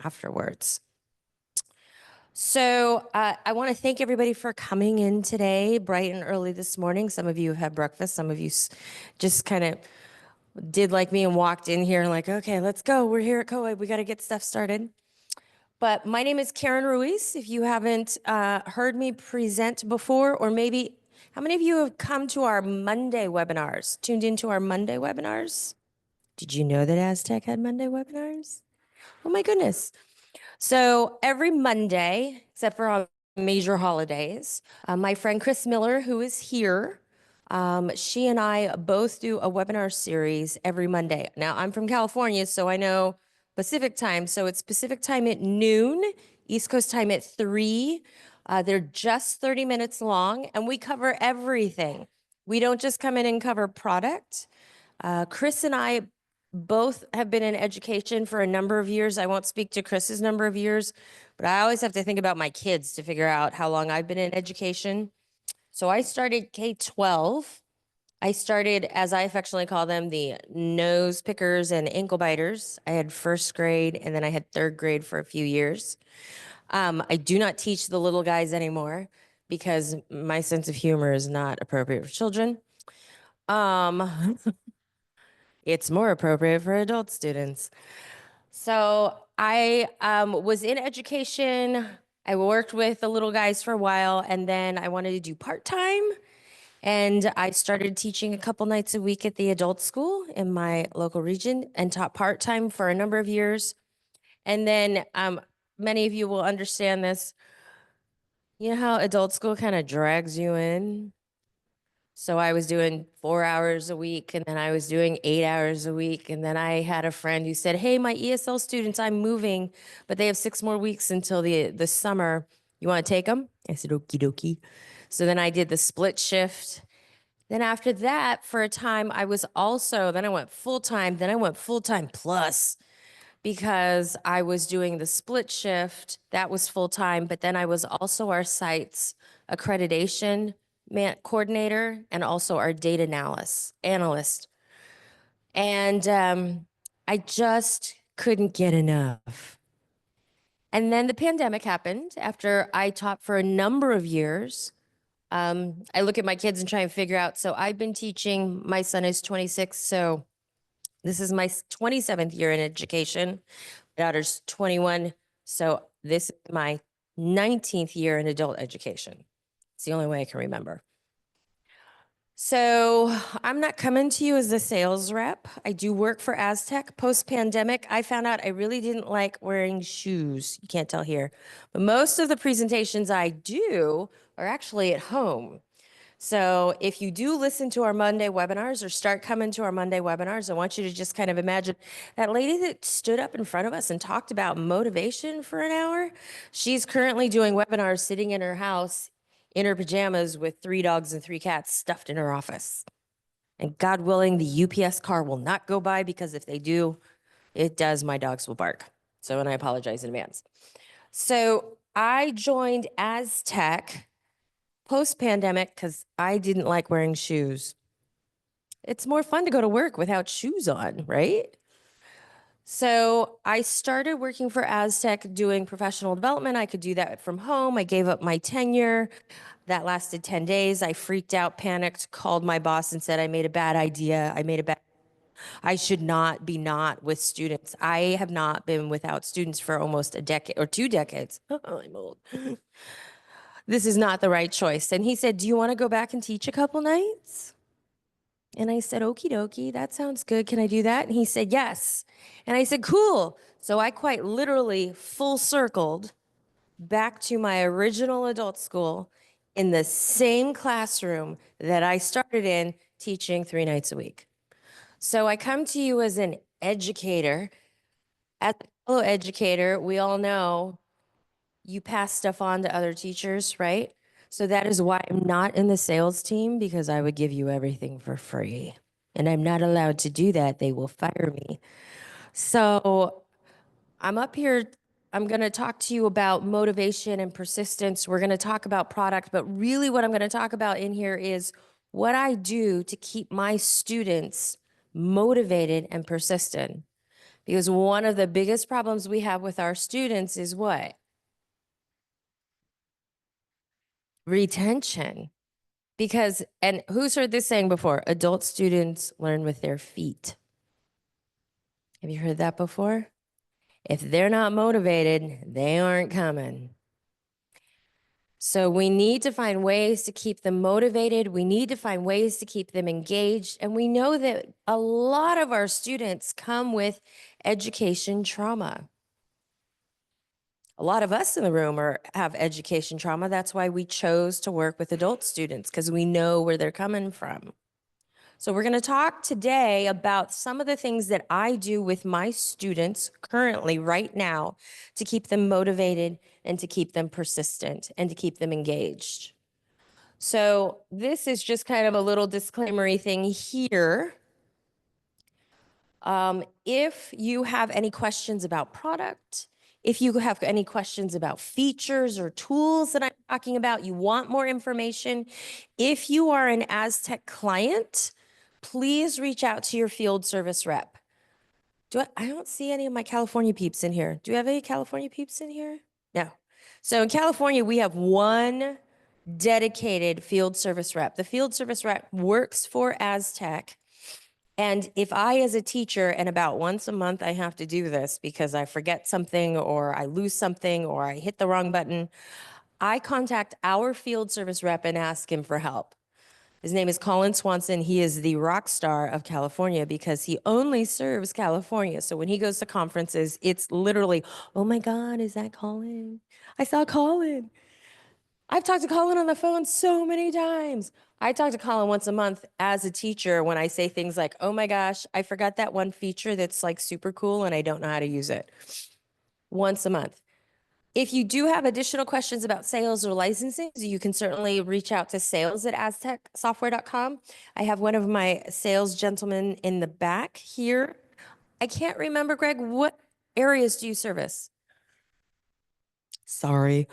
afterwards. So I want to thank everybody for coming in today, bright and early this morning. Some of you have had breakfast. Some of you just kind of did like me and walked in here like, okay, let's go. We're here at COA. We got to get stuff started. But my name is Karen Ruiz. If you haven't heard me present before, or maybe how many of you have come to our Monday webinars, tuned into our Monday webinars? Did you know that Aztec had Monday webinars? Oh my goodness. So every Monday, except for on major holidays, my friend Chris Miller, who is here, she and I both do a webinar series every Monday. Now, I'm from California, so I know Pacific time. So it's Pacific time at noon, East Coast time at 3. They're just 30 minutes long, and we cover everything. We don't just come in and cover product. Chris and I both have been in education for a number of years. I won't speak to Chris's number of years, but I always have to think about my kids to figure out how long I've been in education. So I started K-12. I started, as I affectionately call them, the nose pickers and ankle biters. I had first grade, and then I had third grade for a few years. I do not teach the little guys anymore because my sense of humor is not appropriate for children. It's more appropriate for adult students. So I was in education. I worked with the little guys for a while, and then I wanted to do part-time. And I started teaching a couple nights a week at the adult school in my local region and taught part-time for a number of years. And then many of you will understand this. You know how adult school kind of drags you in? So I was doing 4 hours a week, and then I was doing 8 hours a week. And then I had a friend who said, hey, my ESL students, I'm moving, but they have 6 more weeks until the summer. You want to take them? I said, okie dokie. So then I did the split shift. Then after that, for a time, then I went full-time, then I went full-time plus because I was doing the split shift. That was full-time, but then I was also our site's accreditation coordinator and also our data analyst. And I just couldn't get enough. And then the pandemic happened after I taught for a number of years. I look at my kids and try and figure out. So I've been teaching, my son is 26, so this is my 27th year in education. My daughter's 21, so this is my 19th year in adult education. It's the only way I can remember. So I'm not coming to you as a sales rep. I do work for Aztec. Post-pandemic, I found out I really didn't like wearing shoes. You can't tell here. But most of the presentations I do are actually at home. So if you do listen to our Monday webinars or start coming to our Monday webinars, I want you to just kind of imagine that lady that stood up in front of us and talked about motivation for an hour. She's currently doing webinars sitting in her house in her pajamas with 3 dogs and 3 cats stuffed in her office. And God willing, the UPS car will not go by, because if they do, it does, my dogs will bark. So, and I apologize in advance. So I joined Aztec post-pandemic because I didn't like wearing shoes. It's more fun to go to work without shoes on, right? So I started working for Aztec doing professional development. I could do that from home. I gave up my tenure. That lasted 10 days. I freaked out, panicked, called my boss and said, I made a bad idea. I should not be not with students. I have not been without students for almost a decade or 2 decades. I'm old. This is not the right choice. And he said, do you want to go back and teach a couple nights? And I said, okie dokie, that sounds good. Can I do that? And he said, yes. And I said, cool. So I quite literally full circled back to my original adult school in the same classroom that I started in, teaching 3 nights a week. So I come to you as an educator. As a fellow educator, we all know you pass stuff on to other teachers, right? So that is why I'm not in the sales team, because I would give you everything for free. And I'm not allowed to do that. They will fire me. So I'm up here. I'm going to talk to you about motivation and persistence. We're going to talk about product, but really what I'm going to talk about in here is what I do to keep my students motivated and persistent. Because one of the biggest problems we have with our students is what? Retention. Because, and who's heard this saying before? Adult students learn with their feet. Have you heard that before? If they're not motivated, they aren't coming. So we need to find ways to keep them motivated. We need to find ways to keep them engaged. And we know that a lot of our students come with education trauma. A lot of us in the room have education trauma. That's why we chose to work with adult students, because we know where they're coming from. So we're going to talk today about some of the things that I do with my students currently right now to keep them motivated and to keep them persistent and to keep them engaged. So this is just kind of a little disclaimery thing here. If you have any questions about product, if you have any questions about features or tools that I'm talking about, you want more information, if you are an Aztec client, please reach out to your field service rep. I don't see any of my California peeps in here. Do you have any California peeps in here? No. So in California, we have one dedicated field service rep. The field service rep works for Aztec. And if I, as a teacher, and about once a month I have to do this because I forget something or I lose something or I hit the wrong button, I contact our field service rep and ask him for help. His name is Colin Swanson. He is the rock star of California because he only serves California. So when he goes to conferences, it's literally, oh my God, is that Colin? I saw Colin. I've talked to Colin on the phone so many times. I talk to Colin once a month as a teacher when I say things like, oh my gosh, I forgot that one feature that's like super cool and I don't know how to use it. Once a month. If you do have additional questions about sales or licensing, you can certainly reach out to sales@aztecsoftware.com. I have one of my sales gentlemen in the back here. I can't remember, Greg, what areas do you service? Sorry.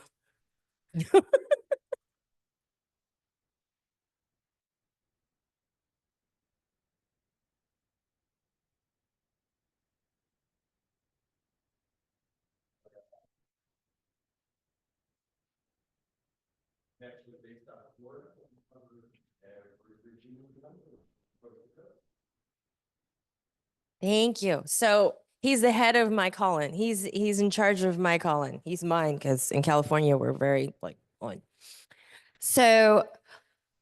Thank you. So he's the head of my Colin. He's in charge of my Colin. He's mine because in California we're very like on. So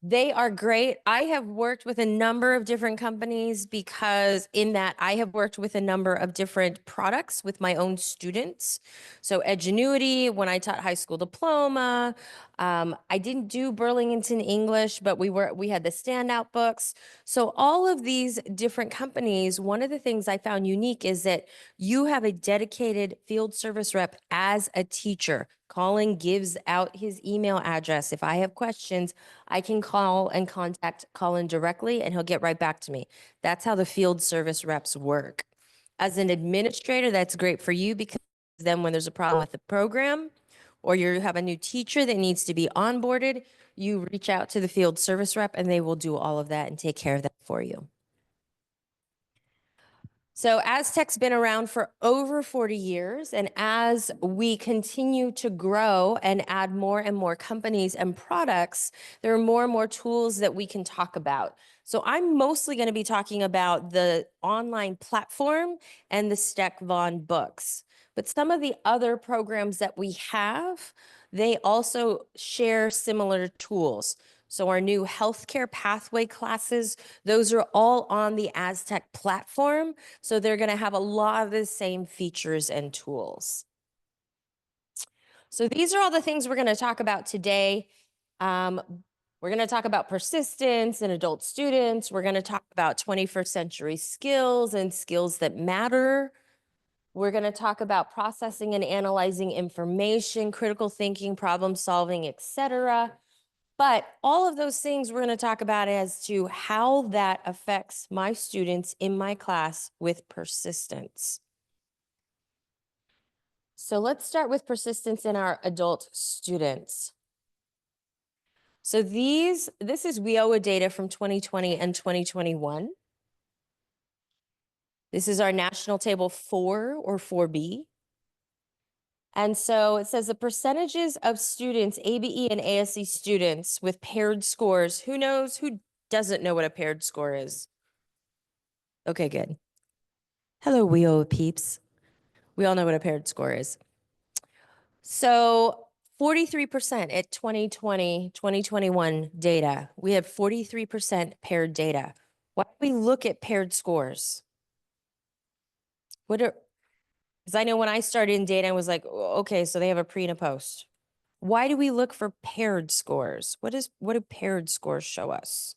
they are great. I have worked with a number of different companies because in that I have worked with a number of different products with my own students. So Edgenuity, when I taught high school diploma, I didn't do Burlington English, but we had the standout books. So all of these different companies, one of the things I found unique is that you have a dedicated field service rep as a teacher. Colin gives out his email address. If I have questions, I can call and contact Colin directly and he'll get right back to me. That's how the field service reps work. As an administrator, that's great for you because then when there's a problem with the program or you have a new teacher that needs to be onboarded, you reach out to the field service rep and they will do all of that and take care of that for you. So Aztec's been around for over 40 years, and as we continue to grow and add more and more companies and products, there are more and more tools that we can talk about. So I'm mostly going to be talking about the online platform and the Steck Von books. But some of the other programs that we have, they also share similar tools. So our new healthcare pathway classes, those are all on the Aztec platform. So they're going to have a lot of the same features and tools. So these are all the things we're going to talk about today. We're going to talk about persistence in adult students. We're going to talk about 21st century skills and skills that matter. We're going to talk about processing and analyzing information, critical thinking, problem solving, etc. But all of those things we're going to talk about as to how that affects my students in my class with persistence. So let's start with persistence in our adult students. So this is WIOA data from 2020 and 2021. This is our national table 4 or 4B. And so it says the percentages of students, ABE and ASE students with paired scores. Who knows? Who doesn't know what a paired score is? Okay, good. Hello, WEO peeps. We all know what a paired score is. So 43% at 2020, 2021 data. We have 43% paired data. Why do we look at paired scores? What are, because I know when I started in data, I was like, okay, so they have a pre and a post. Why do we look for paired scores? What do paired scores show us?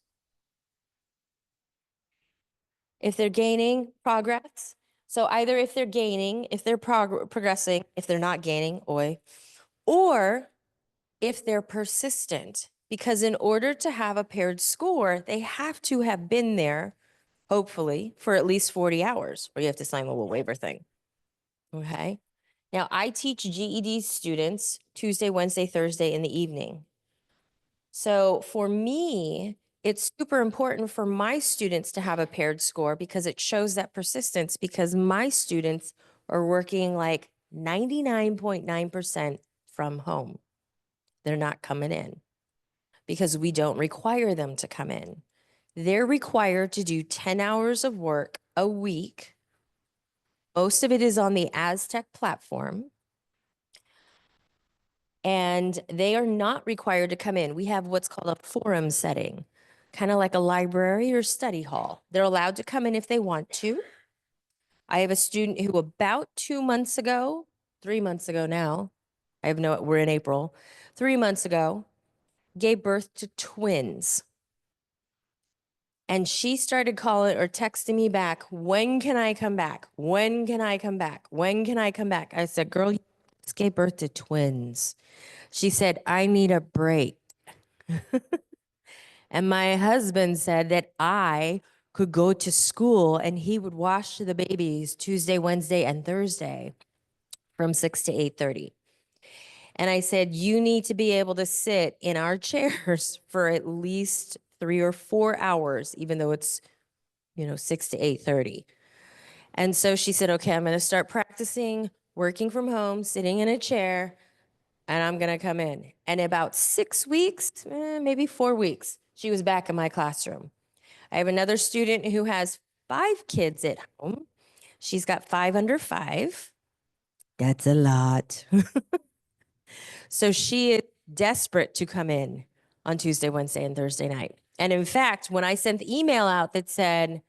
If they're gaining progress. So either if they're gaining, if they're progressing, if they're not gaining, or if they're persistent. Because in order to have a paired score, they have to have been there, hopefully, for at least 40 hours, or you have to sign a little waiver thing. Okay. Now, I teach GED students Tuesday, Wednesday, Thursday in the evening. So for me, it's super important for my students to have a paired score because it shows that persistence because my students are working like 99.9% from home. They're not coming in because we don't require them to come in. They're required to do 10 hours of work a week. Most of it is on the Aztec platform. And they are not required to come in. We have what's called a forum setting, kind of like a library or study hall. They're allowed to come in if they want to. I have a student who about 2 months ago, 3 months ago now, we're in April, 3 months ago, gave birth to twins. And she started calling or texting me back, when can I come back? When can I come back? When can I come back? I said, girl, you just gave birth to twins. She said, I need a break. And my husband said that I could go to school and he would wash the babies Tuesday, Wednesday, and Thursday from 6 to 8:30. And I said, you need to be able to sit in our chairs for at least 3 or 4 hours, even though it's, 6 to 8:30. And so she said, okay, I'm going to start practicing working from home, sitting in a chair, and I'm going to come in. And about 6 weeks, maybe 4 weeks, she was back in my classroom. I have another student who has 5 kids at home. She's got 5 under 5. That's a lot. So she is desperate to come in on Tuesday, Wednesday, and Thursday night. And in fact, when I sent the email out that said,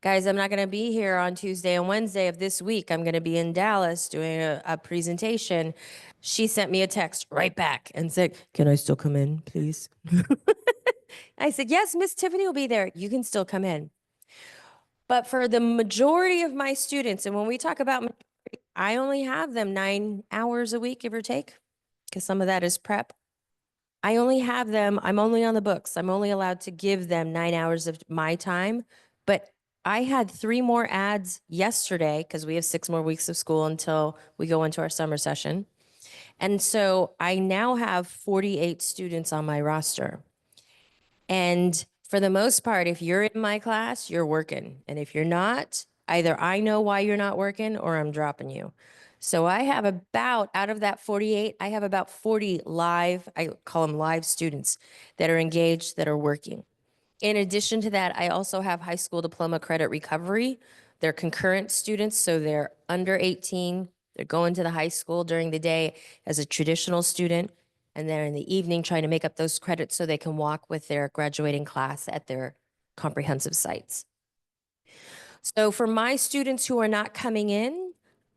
guys, I'm not going to be here on Tuesday and Wednesday of this week. I'm going to be in Dallas doing a presentation. She sent me a text right back and said, can I still come in, please? I said, yes, Miss Tiffany will be there. You can still come in. But for the majority of my students, and when we talk about, I only have them 9 hours a week, give or take, because some of that is prep. I only have them, I'm only on the books. I'm only allowed to give them 9 hours of my time. But I had 3 more ads yesterday because we have 6 more weeks of school until we go into our summer session. And so I now have 48 students on my roster. And for the most part, if you're in my class, you're working. And if you're not, either I know why you're not working or I'm dropping you. So I have out of that 48, I have about 40 live, I call them live students that are engaged, that are working. In addition to that, I also have high school diploma credit recovery. They're concurrent students, so they're under 18. They're going to the high school during the day as a traditional student, and they're in the evening trying to make up those credits so they can walk with their graduating class at their comprehensive sites. So for my students who are not coming in,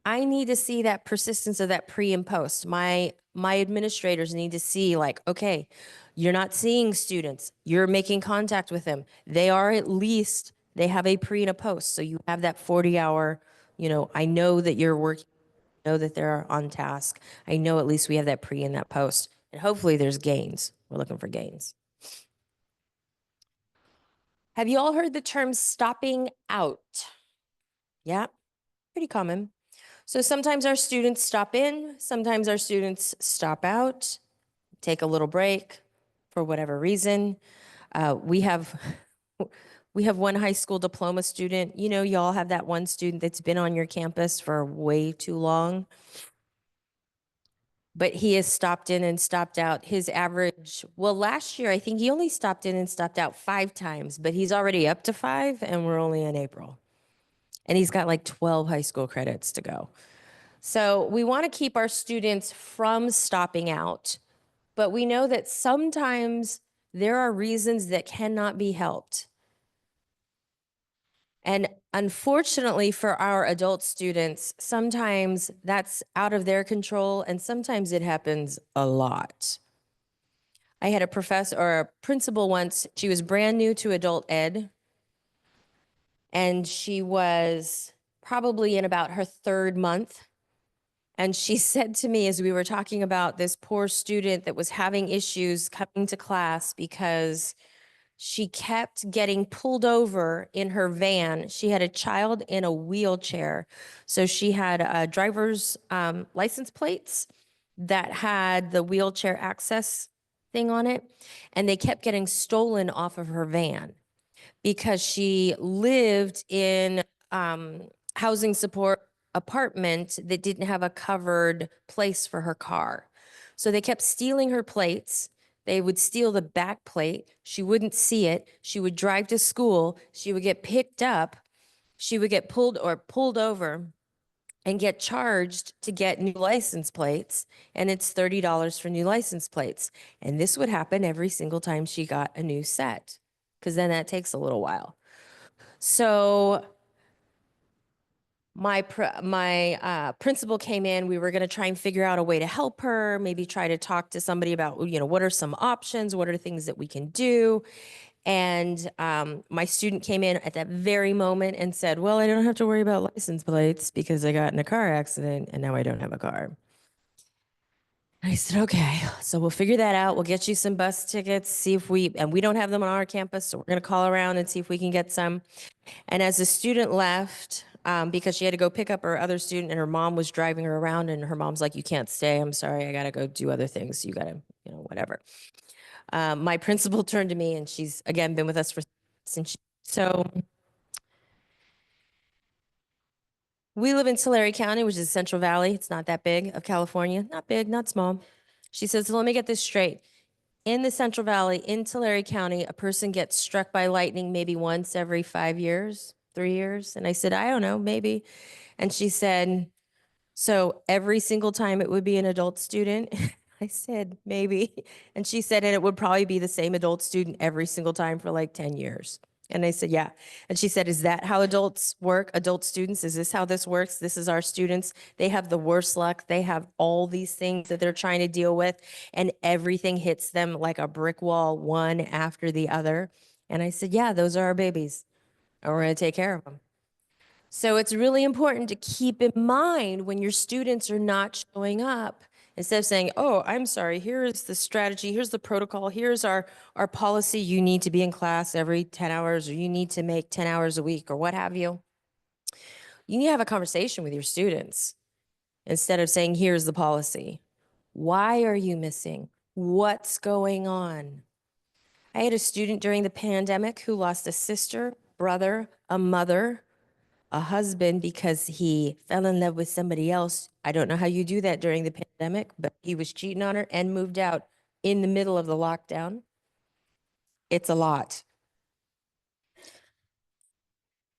I need to see that persistence of that pre and post. My administrators need to see like, okay, you're not seeing students. You're making contact with them. They have a pre and a post. So you have that 40-hour, I know that you're working, I know that they're on task. I know at least we have that pre and that post. And hopefully there's gains. We're looking for gains. Have you all heard the term stopping out? Yeah, pretty common. So sometimes our students stop in, sometimes our students stop out, take a little break for whatever reason. We have We have one high school diploma student. You know, y'all have that one student that's been on your campus for way too long, but he has stopped in and stopped out. His average, well, last year, I think he only stopped in and stopped out 5 times, but he's already up to 5, and we're only in April. And he's got like 12 high school credits to go. So we want to keep our students from stopping out, but we know that sometimes there are reasons that cannot be helped. And unfortunately for our adult students, sometimes that's out of their control, and sometimes it happens a lot. I had a professor or a principal once, she was brand new to adult ed, and she was probably in about her 3rd month. And she said to me as we were talking about this poor student that was having issues coming to class because she kept getting pulled over in her van. She had a child in a wheelchair. So she had driver's license plates that had the wheelchair access thing on it. And they kept getting stolen off of her van because she lived in housing support apartment that didn't have a covered place for her car. So they kept stealing her plates. They would steal the back plate. She wouldn't see it. She would drive to school. She would get picked up. She would get pulled over and get charged to get new license plates. And it's $30 for new license plates. And this would happen every single time she got a new set, because then that takes a little while. So my principal came in. We were going to try and figure out a way to help her, maybe try to talk to somebody about, what are some options? What are things that we can do? And my student came in at that very moment and said, well, I don't have to worry about license plates because I got in a car accident and now I don't have a car. I said, okay, so we'll figure that out. We'll get you some bus tickets, see if and we don't have them on our campus, so we're going to call around and see if we can get some. And as the student left, because she had to go pick up her other student and her mom was driving her around, and her mom's like, you can't stay. I'm sorry. I got to go do other things. You got to, whatever. My principal turned to me, and she's, again, been with us for since. So we live in Tulare County, which is Central Valley. It's not that big of California. Not big, not small. She says, so let me get this straight. In the Central Valley, in Tulare County, a person gets struck by lightning maybe once every 5 years, 3 years. And I said, I don't know, maybe. And she said, so every single time it would be an adult student? I said, maybe. And she said, and it would probably be the same adult student every single time for like 10 years. And I said, yeah. And she said, is that how adults work? Adult students? Is this how this works? This is our students. They have the worst luck. They have all these things that they're trying to deal with, and everything hits them like a brick wall, one after the other. And I said, yeah, those are our babies, and we're going to take care of them. So it's really important to keep in mind when your students are not showing up, instead of saying, oh, I'm sorry, here's the strategy, here's the protocol, here's our policy, you need to be in class every 10 hours, or you need to make 10 hours a week, or what have you. You need to have a conversation with your students instead of saying, here's the policy. Why are you missing? What's going on? I had a student during the pandemic who lost a sister, brother, a mother, a husband because he fell in love with somebody else. I don't know how you do that during the pandemic, but he was cheating on her and moved out in the middle of the lockdown. It's a lot.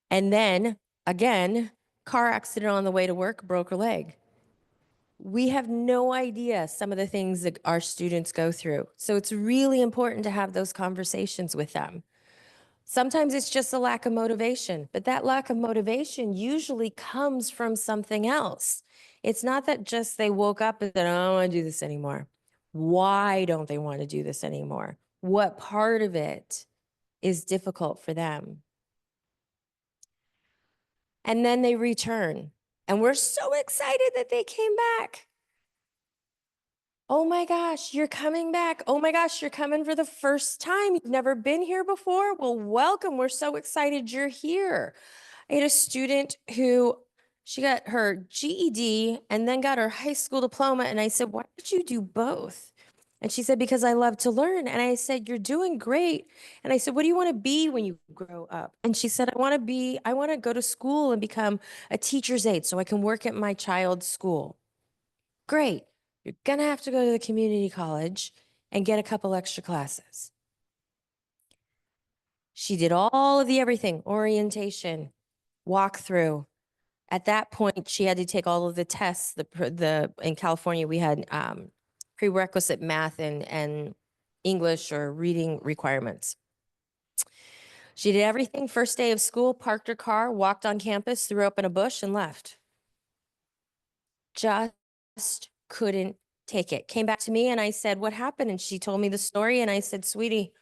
And then again, car accident on the way to work, broke her leg. We have no idea some of the things that our students go through. So it's really important to have those conversations with them. Sometimes it's just a lack of motivation, but that lack of motivation usually comes from something else. It's not that just they woke up and said, I don't want to do this anymore. Why don't they want to do this anymore? What part of it is difficult for them? And then they return, and we're so excited that they came back. Oh my gosh, you're coming back. Oh my gosh, you're coming for the first time. You've never been here before. Well, welcome. We're so excited you're here. I had a student who she got her GED and then got her high school diploma. And I said, why did you do both? And she said, because I love to learn. And I said, you're doing great. And I said, what do you want to be when you grow up? And she said, I want to go to school and become a teacher's aide so I can work at my child's school. Great. You're going to have to go to the community college and get a couple extra classes. She did all of the everything, orientation, walkthrough. At that point, she had to take all of the tests. In California, we had prerequisite math and English or reading requirements. She did everything. First day of school, parked her car, walked on campus, threw up in a bush, and left. Just couldn't take it. Came back to me and I said, what happened? And she told me the story. And I said, sweetie,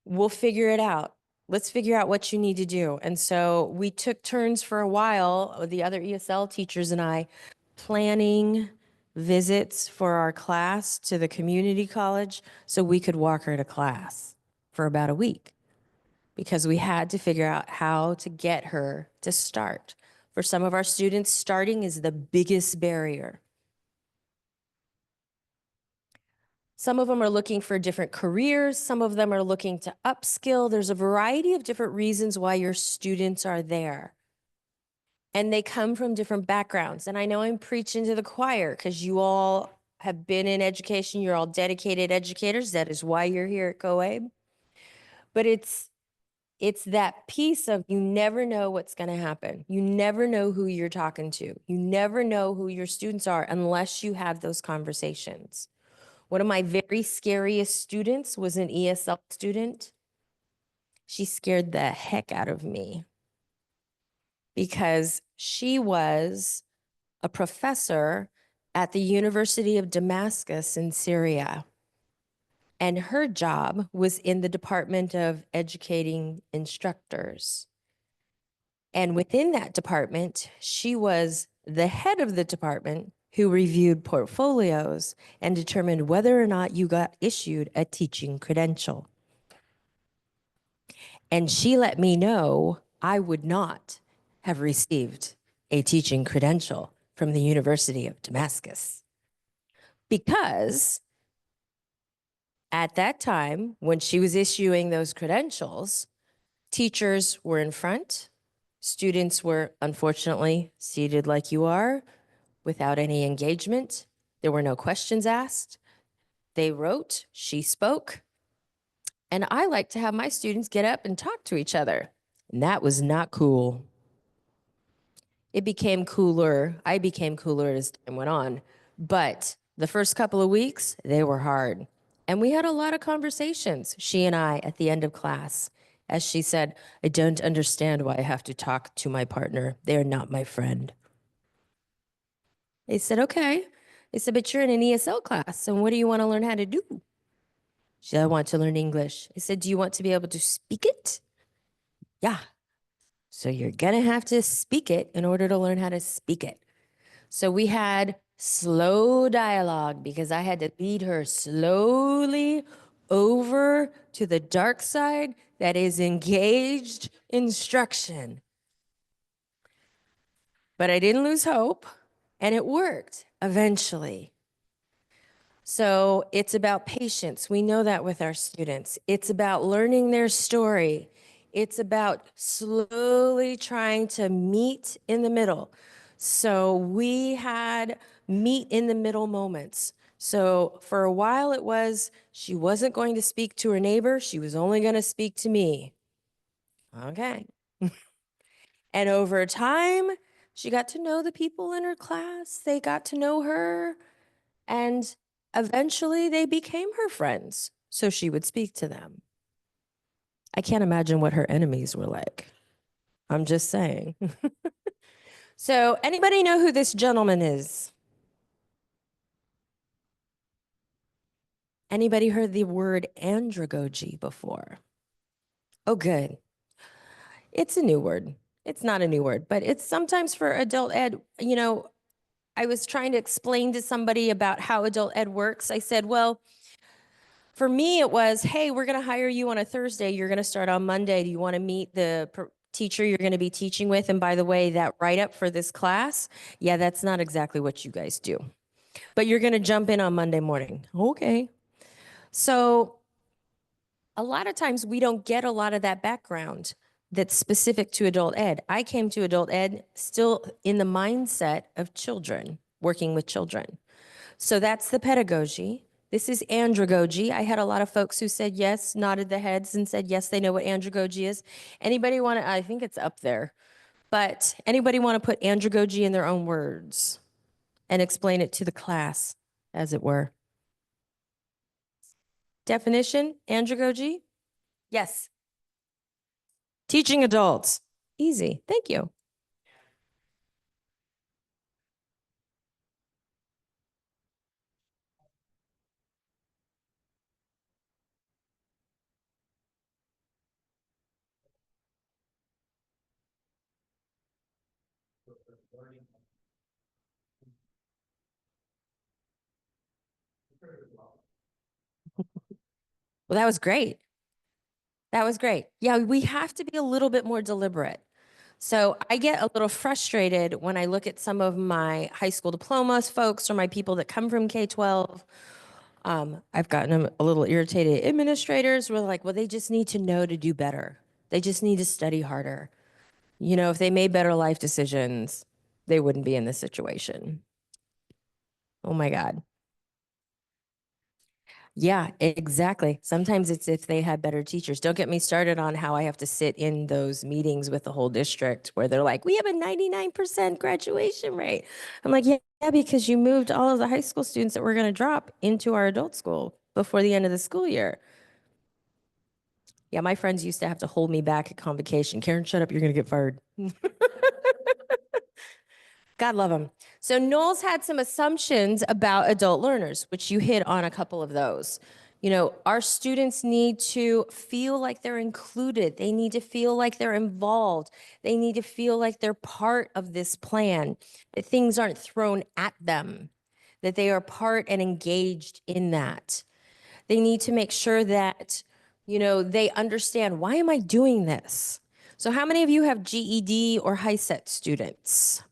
we'll figure it out. Let's figure out what you need to do. And so we took turns for a while, the other ESL teachers and I, planning visits for our class to the community college so we could walk her to class for about a week because we had to figure out how to get her to start. For some of our students, starting is the biggest barrier. Some of them are looking for different careers. Some of them are looking to upskill. There's a variety of different reasons why your students are there. And they come from different backgrounds. And I know I'm preaching to the choir because you all have been in education. You're all dedicated educators. That is why you're here at COABE. But it's that piece of you never know what's going to happen. You never know who you're talking to. You never know who your students are unless you have those conversations. One of my very scariest students was an ESL student. She scared the heck out of me because she was a professor at the University of Damascus in Syria. And her job was in the Department of Educating Instructors. And within that department, she was the head of the department who reviewed portfolios and determined whether or not you got issued a teaching credential. And she let me know I would not have received a teaching credential from the University of Damascus because at that time, when she was issuing those credentials, teachers were in front, students were unfortunately seated like you are without any engagement. There were no questions asked. They wrote, she spoke. And I like to have my students get up and talk to each other. And that was not cool. It became cooler. I became cooler as time went on. But the first couple of weeks, they were hard. And we had a lot of conversations, she and I, at the end of class. As she said, I don't understand why I have to talk to my partner. They're not my friend. They said, okay. They said, but you're in an ESL class, and what do you want to learn how to do? She said, I want to learn English. I said, do you want to be able to speak it? Yeah. So you're going to have to speak it in order to learn how to speak it. So we had slow dialogue because I had to lead her slowly over to the dark side that is engaged instruction. But I didn't lose hope, and it worked eventually. So it's about patience. We know that with our students. It's about learning their story. It's about slowly trying to meet in the middle. So we had meet in the middle moments. So for a while it was, she wasn't going to speak to her neighbor. She was only going to speak to me. Okay. And over time, she got to know the people in her class. They got to know her. And eventually they became her friends. So she would speak to them. I can't imagine what her enemies were like. I'm just saying. So anybody know who this gentleman is? Anybody heard the word andragogy before? Oh, good. It's a new word. It's not a new word, but it's sometimes for adult ed. You know, I was trying to explain to somebody about how adult ed works. I said, well, for me, it was, hey, we're going to hire you on a Thursday. You're going to start on Monday. Do you want to meet the teacher you're going to be teaching with? And by the way, that write-up for this class, yeah, that's not exactly what you guys do. But you're going to jump in on Monday morning. Okay. So a lot of times we don't get a lot of that background that's specific to adult ed. I came to adult ed still in the mindset of children, working with children. So that's the pedagogy. This is andragogy. I had a lot of folks who said yes, nodded their heads and said yes, they know what andragogy is. Anybody want to, I think it's up there, but anybody want to put andragogy in their own words and explain it to the class, as it were? Definition, andragogy? Yes. Teaching adults. Easy. Thank you. Well, that was great. That was great. Yeah, we have to be a little bit more deliberate. So I get a little frustrated when I look at some of my high school diplomas folks or my people that come from K-12. I've gotten a little irritated. Administrators were like, well, they just need to know to do better. They just need to study harder. You know, if they made better life decisions, they wouldn't be in this situation. Oh my God. Yeah, exactly. Sometimes it's if they had better teachers. Don't get me started on how I have to sit in those meetings with the whole district where they're like, we have a 99% graduation rate. I'm like, yeah, because you moved all of the high school students that we're going to drop into our adult school before the end of the school year. Yeah, my friends used to have to hold me back at convocation. Karen, shut up. You're going to get fired. God love them. So Knowles had some assumptions about adult learners, which you hit on a couple of those. You know, our students need to feel like they're included. They need to feel like they're involved. They need to feel like they're part of this plan, that things aren't thrown at them, that they are part and engaged in that. They need to make sure that, you know, they understand, why am I doing this? So how many of you have GED or high set students?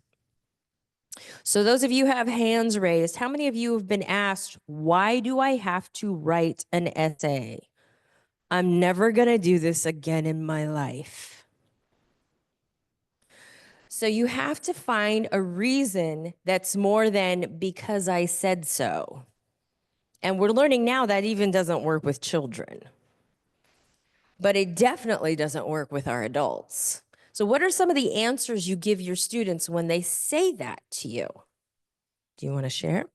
So those of you who have hands raised, how many of you have been asked, why do I have to write an essay? I'm never going to do this again in my life. So you have to find a reason that's more than because I said so. And we're learning now that even doesn't work with children. But it definitely doesn't work with our adults. So what are some of the answers you give your students when they say that to you? Do you want to share?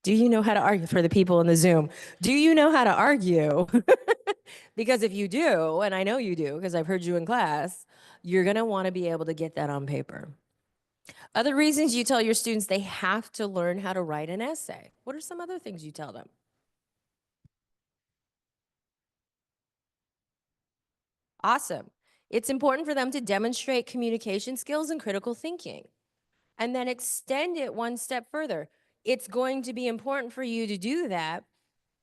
Do you know how to argue for the people in the Zoom? Do you know how to argue? Because if you do, and I know you do because I've heard you in class, you're going to want to be able to get that on paper. Other reasons you tell your students they have to learn how to write an essay. What are some other things you tell them? Awesome. It's important for them to demonstrate communication skills and critical thinking, and then extend it one step further. It's going to be important for you to do that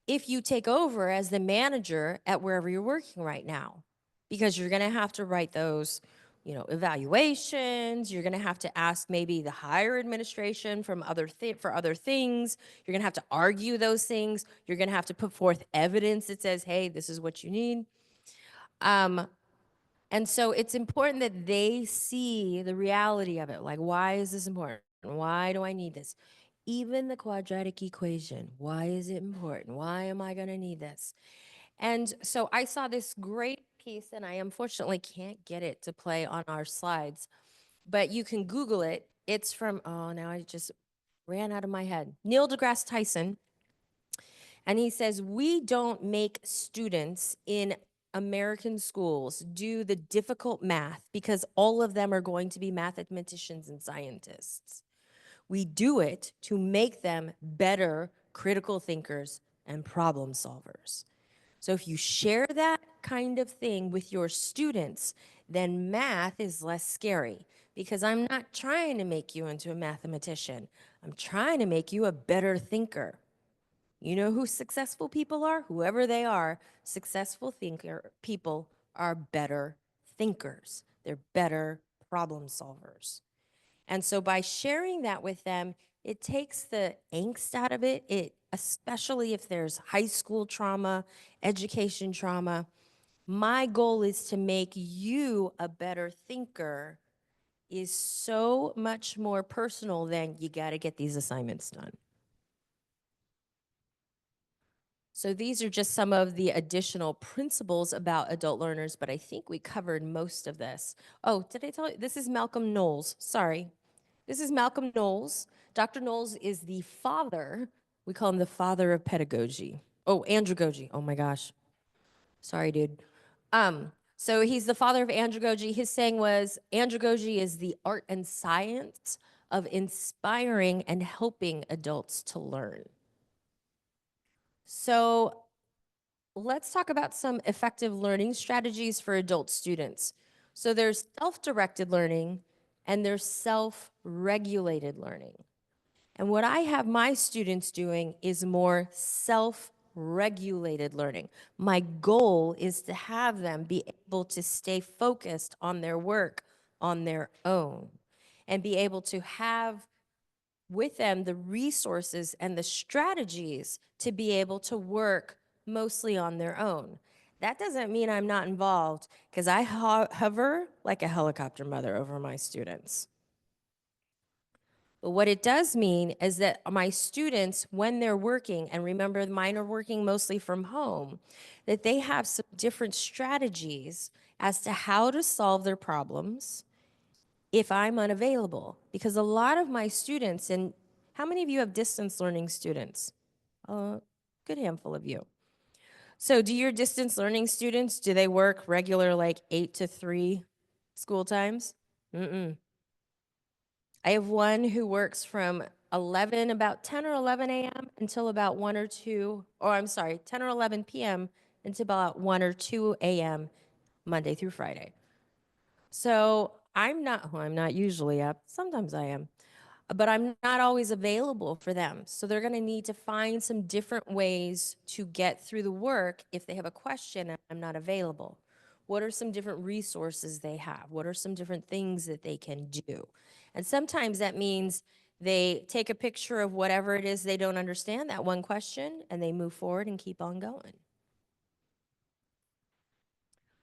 if you take over as the manager at wherever you're working right now, because you're going to have to write those, you know, evaluations. You're going to have to ask maybe the higher administration from for other things. You're going to have to argue those things. You're going to have to put forth evidence that says, hey, this is what you need. And so it's important that they see the reality of it. Like, why is this important? Why do I need this? Even the quadratic equation, why is it important? Why am I going to need this? And so I saw this great piece, and I unfortunately can't get it to play on our slides, but you can Google it. It's from, oh, now I just ran out of my head. Neil deGrasse Tyson. And he says, we don't make students in American schools do the difficult math because all of them are going to be mathematicians and scientists. We do it to make them better critical thinkers and problem solvers. So if you share that kind of thing with your students, then math is less scary, because I'm not trying to make you into a mathematician. I'm trying to make you a better thinker. You know who successful people are? Whoever they are, successful people are better thinkers. They're better problem solvers. And so by sharing that with them, it takes the angst out of it. Especially if there's high school trauma, education trauma. My goal is to make you a better thinker is so much more personal than you got to get these assignments done. So these are just some of the additional principles about adult learners, but I think we covered most of this. Oh, did I tell you? This is Malcolm Knowles. Sorry. This is Malcolm Knowles. Dr. Knowles is the father. We call him the father of pedagogy. Oh, andragogy. Oh my gosh. Sorry, dude. So he's the father of andragogy. His saying was, andragogy is the art and science of inspiring and helping adults to learn. So let's talk about some effective learning strategies for adult students. So there's self-directed learning and there's self-regulated learning. And what I have my students doing is more self-regulated learning. My goal is to have them be able to stay focused on their work on their own and be able to have with them the resources and the strategies to be able to work mostly on their own. That doesn't mean I'm not involved because I hover like a helicopter mother over my students. But what it does mean is that my students, when they're working, and remember mine are working mostly from home, that they have some different strategies as to how to solve their problems if I'm unavailable. Because a lot of my students, and how many of you have distance learning students? A good handful of you. So do your distance learning students, do they work regular like 8 to 3 school times? Mm-mm. I have one who works from 11, about 10 or 11 a.m. until about 1 or 2, or I'm sorry, 10 or 11 p.m. until about 1 or 2 a.m. Monday through Friday. So I'm not usually up. Sometimes I am, but I'm not always available for them. So they're going to need to find some different ways to get through the work if they have a question and I'm not available. What are some different resources they have? What are some different things that they can do? And sometimes that means they take a picture of whatever it is they don't understand, that one question, and they move forward and keep on going.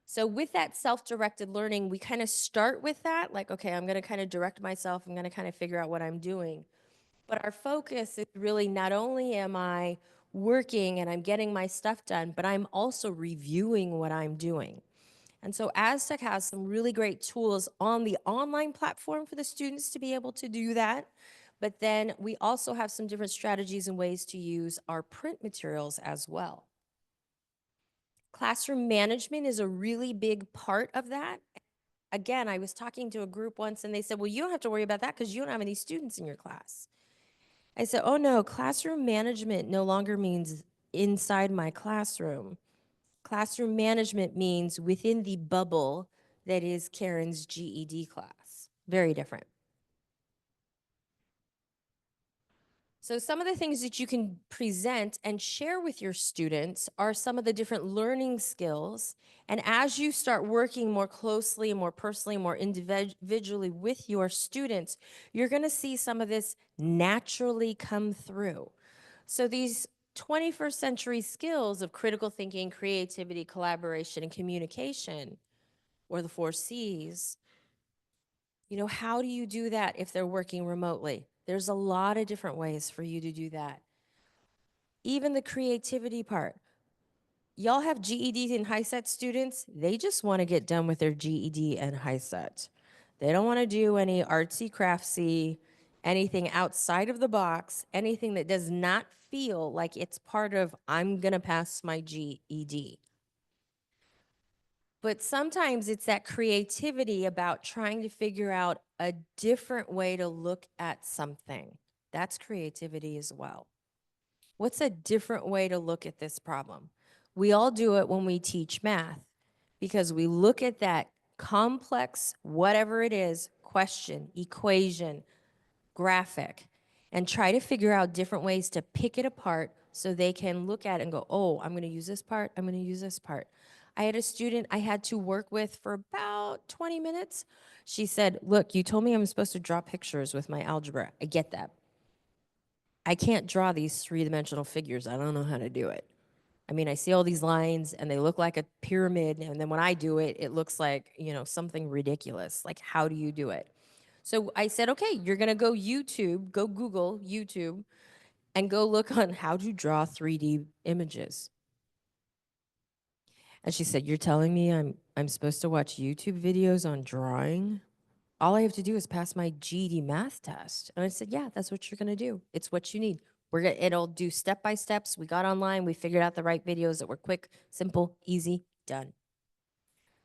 So with that self-directed learning, we kind of start with that, like, okay, I'm going to kind of direct myself. I'm going to kind of figure out what I'm doing. But our focus is really not only am I working and I'm getting my stuff done, but I'm also reviewing what I'm doing. And so Aztec has some really great tools on the online platform for the students to be able to do that. But then we also have some different strategies and ways to use our print materials as well. Classroom management is a really big part of that. Again, I was talking to a group once and they said, well, you don't have to worry about that because you don't have any students in your class. I said, oh no, classroom management no longer means inside my classroom. Classroom management means within the bubble that is Karen's GED class. Very different. So some of the things that you can present and share with your students are some of the different learning skills. And as you start working more closely and more personally, more individually with your students, you're going to see some of this naturally come through. So these 21st century skills of critical thinking, creativity, collaboration, and communication, or the 4 C's, how do you do that if they're working remotely? There's a lot of different ways for you to do that. Even the creativity part. Y'all have GED and HiSET students, they just want to get done with their GED and HiSET. They don't want to do any artsy craftsy, anything outside of the box, anything that does not feel like it's part of, I'm going to pass my GED. But sometimes it's that creativity about trying to figure out a different way to look at something. That's creativity as well. What's a different way to look at this problem? We all do it when we teach math because we look at that complex, whatever it is, question, equation, graphic, and try to figure out different ways to pick it apart so they can look at it and go, oh, I'm going to use this part, I'm going to use this part. I had a student I had to work with for about 20 minutes. She said, "Look, you told me I'm supposed to draw pictures with my algebra. I get that. I can't draw these three-dimensional figures. I don't know how to do it. I mean, I see all these lines and they look like a pyramid. And then when I do it, it looks like, something ridiculous. Like, how do you do it?" So I said, "Okay, you're going to go Google YouTube and go look on how to draw 3D images." And she said, "You're telling me I'm supposed to watch YouTube videos on drawing? All I have to do is pass my GED math test." And I said, "Yeah, that's what you're going to do. It's what you need. It'll do step by steps. We got online, we figured out the right videos that were quick, simple, easy, done."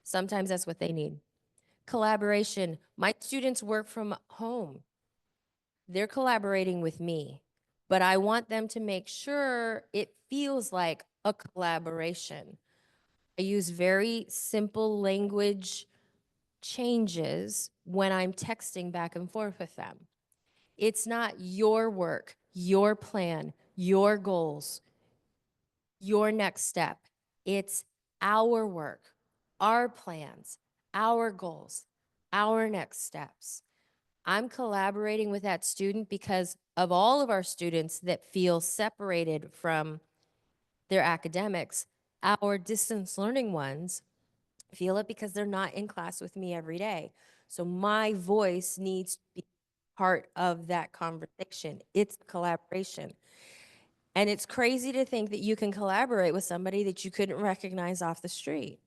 Sometimes that's what they need. Collaboration. My students work from home. They're collaborating with me, but I want them to make sure it feels like a collaboration. I use very simple language changes when I'm texting back and forth with them. It's not your work, your plan, your goals, your next step. It's our work, our plans, our goals, our next steps. I'm collaborating with that student because of all of our students that feel separated from their academics. Our distance learning ones feel it because they're not in class with me every day. So my voice needs to be part of that conversation. It's collaboration. And it's crazy to think that you can collaborate with somebody that you couldn't recognize off the street.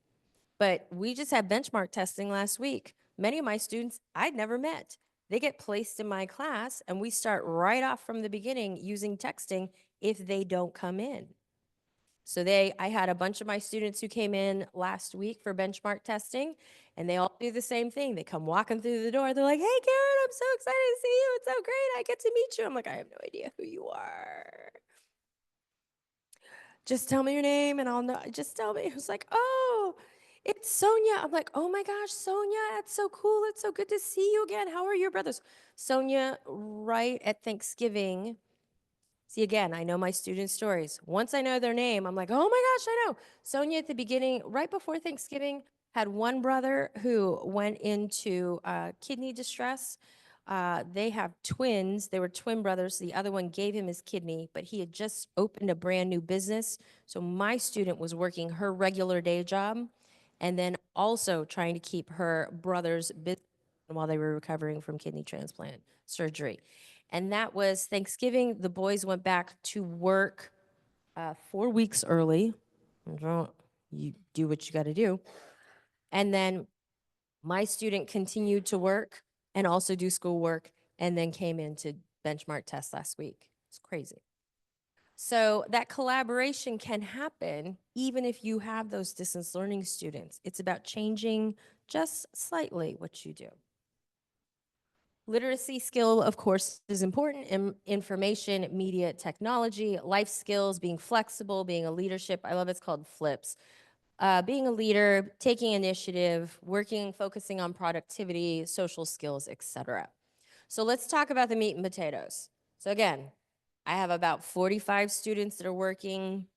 But we just had benchmark testing last week. Many of my students I'd never met. They get placed in my class, and we start right off from the beginning using texting if they don't come in. So I had a bunch of my students who came in last week for benchmark testing, and they all do the same thing. They come walking through the door. They're like, "Hey, Karen, I'm so excited to see you. It's so great. I get to meet you." I'm like, "I have no idea who you are. Just tell me your name and I'll know." Just tell me. It was like, "Oh, it's Sonia." I'm like, "Oh my gosh, Sonia, it's so cool. It's so good to see you again. How are your brothers?" Sonia, right at Thanksgiving. See, again, I know my students' stories. Once I know their name, I'm like, "Oh my gosh, I know." Sonia at the beginning, right before Thanksgiving, had one brother who went into kidney distress. They have twins. They were twin brothers. The other one gave him his kidney, but he had just opened a brand new business. So my student was working her regular day job and then also trying to keep her brother's business while they were recovering from kidney transplant surgery. And that was Thanksgiving. The boys went back to work 4 weeks early. You do what you got to do. And then my student continued to work and also do schoolwork and then came in to benchmark test last week. It's crazy. So that collaboration can happen even if you have those distance learning students. It's about changing just slightly what you do. Literacy skill, of course, is important. Information, media, technology, life skills, being flexible, being a leadership. I love it's called FLIPS. Being a leader, taking initiative, working, focusing on productivity, social skills, etc. So let's talk about the meat and potatoes. So again, I have about 45 students that are working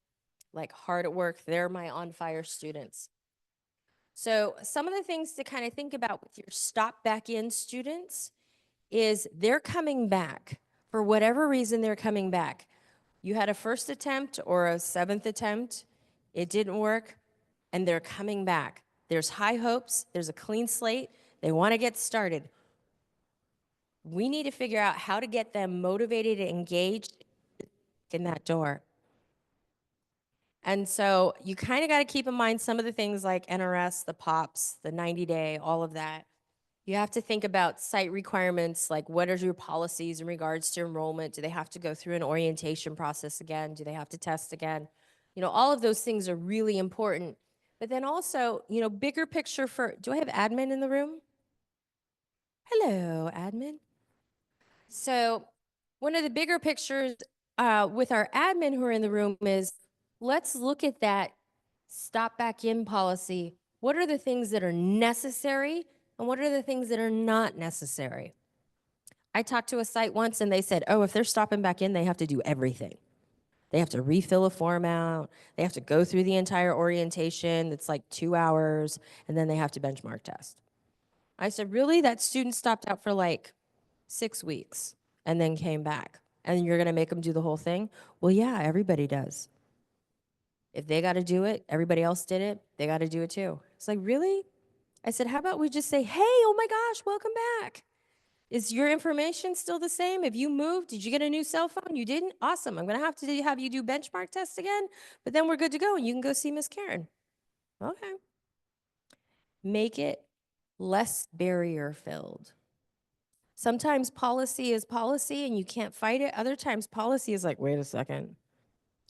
like hard at work. They're my on fire students. So some of the things to kind of think about with your stop back in students is they're coming back. For whatever reason, they're coming back. You had a first attempt or a seventh attempt, it didn't work, and they're coming back. There's high hopes, there's a clean slate, they want to get started. We need to figure out how to get them motivated and engaged in that door. And so you kind of got to keep in mind some of the things like NRS, the POPs, the 90-day, all of that. You have to think about site requirements, like what are your policies in regards to enrollment? Do they have to go through an orientation process again? Do they have to test again? All of those things are really important. But then also, bigger picture do I have admin in the room? Hello, admin. So one of the bigger pictures with our admin who are in the room is let's look at that stop back in policy. What are the things that are necessary and what are the things that are not necessary? I talked to a site once and they said, "Oh, if they're stopping back in, they have to do everything." They have to refill a form out. They have to go through the entire orientation. It's like 2 hours, and then they have to benchmark test. I said, really? That student stopped out for like 6 weeks and then came back. And you're going to make them do the whole thing? Well, yeah, everybody does. If they got to do it, everybody else did it, they got to do it too. It's like, really? I said, how about we just say, hey, oh my gosh, welcome back. Is your information still the same? If you moved, did you get a new cell phone? You didn't? Awesome. I'm going to have you do benchmark tests again, but then we're good to go and you can go see Miss Karen. Okay. Make it less barrier filled. Sometimes policy is policy and you can't fight it. Other times policy is like, wait a second.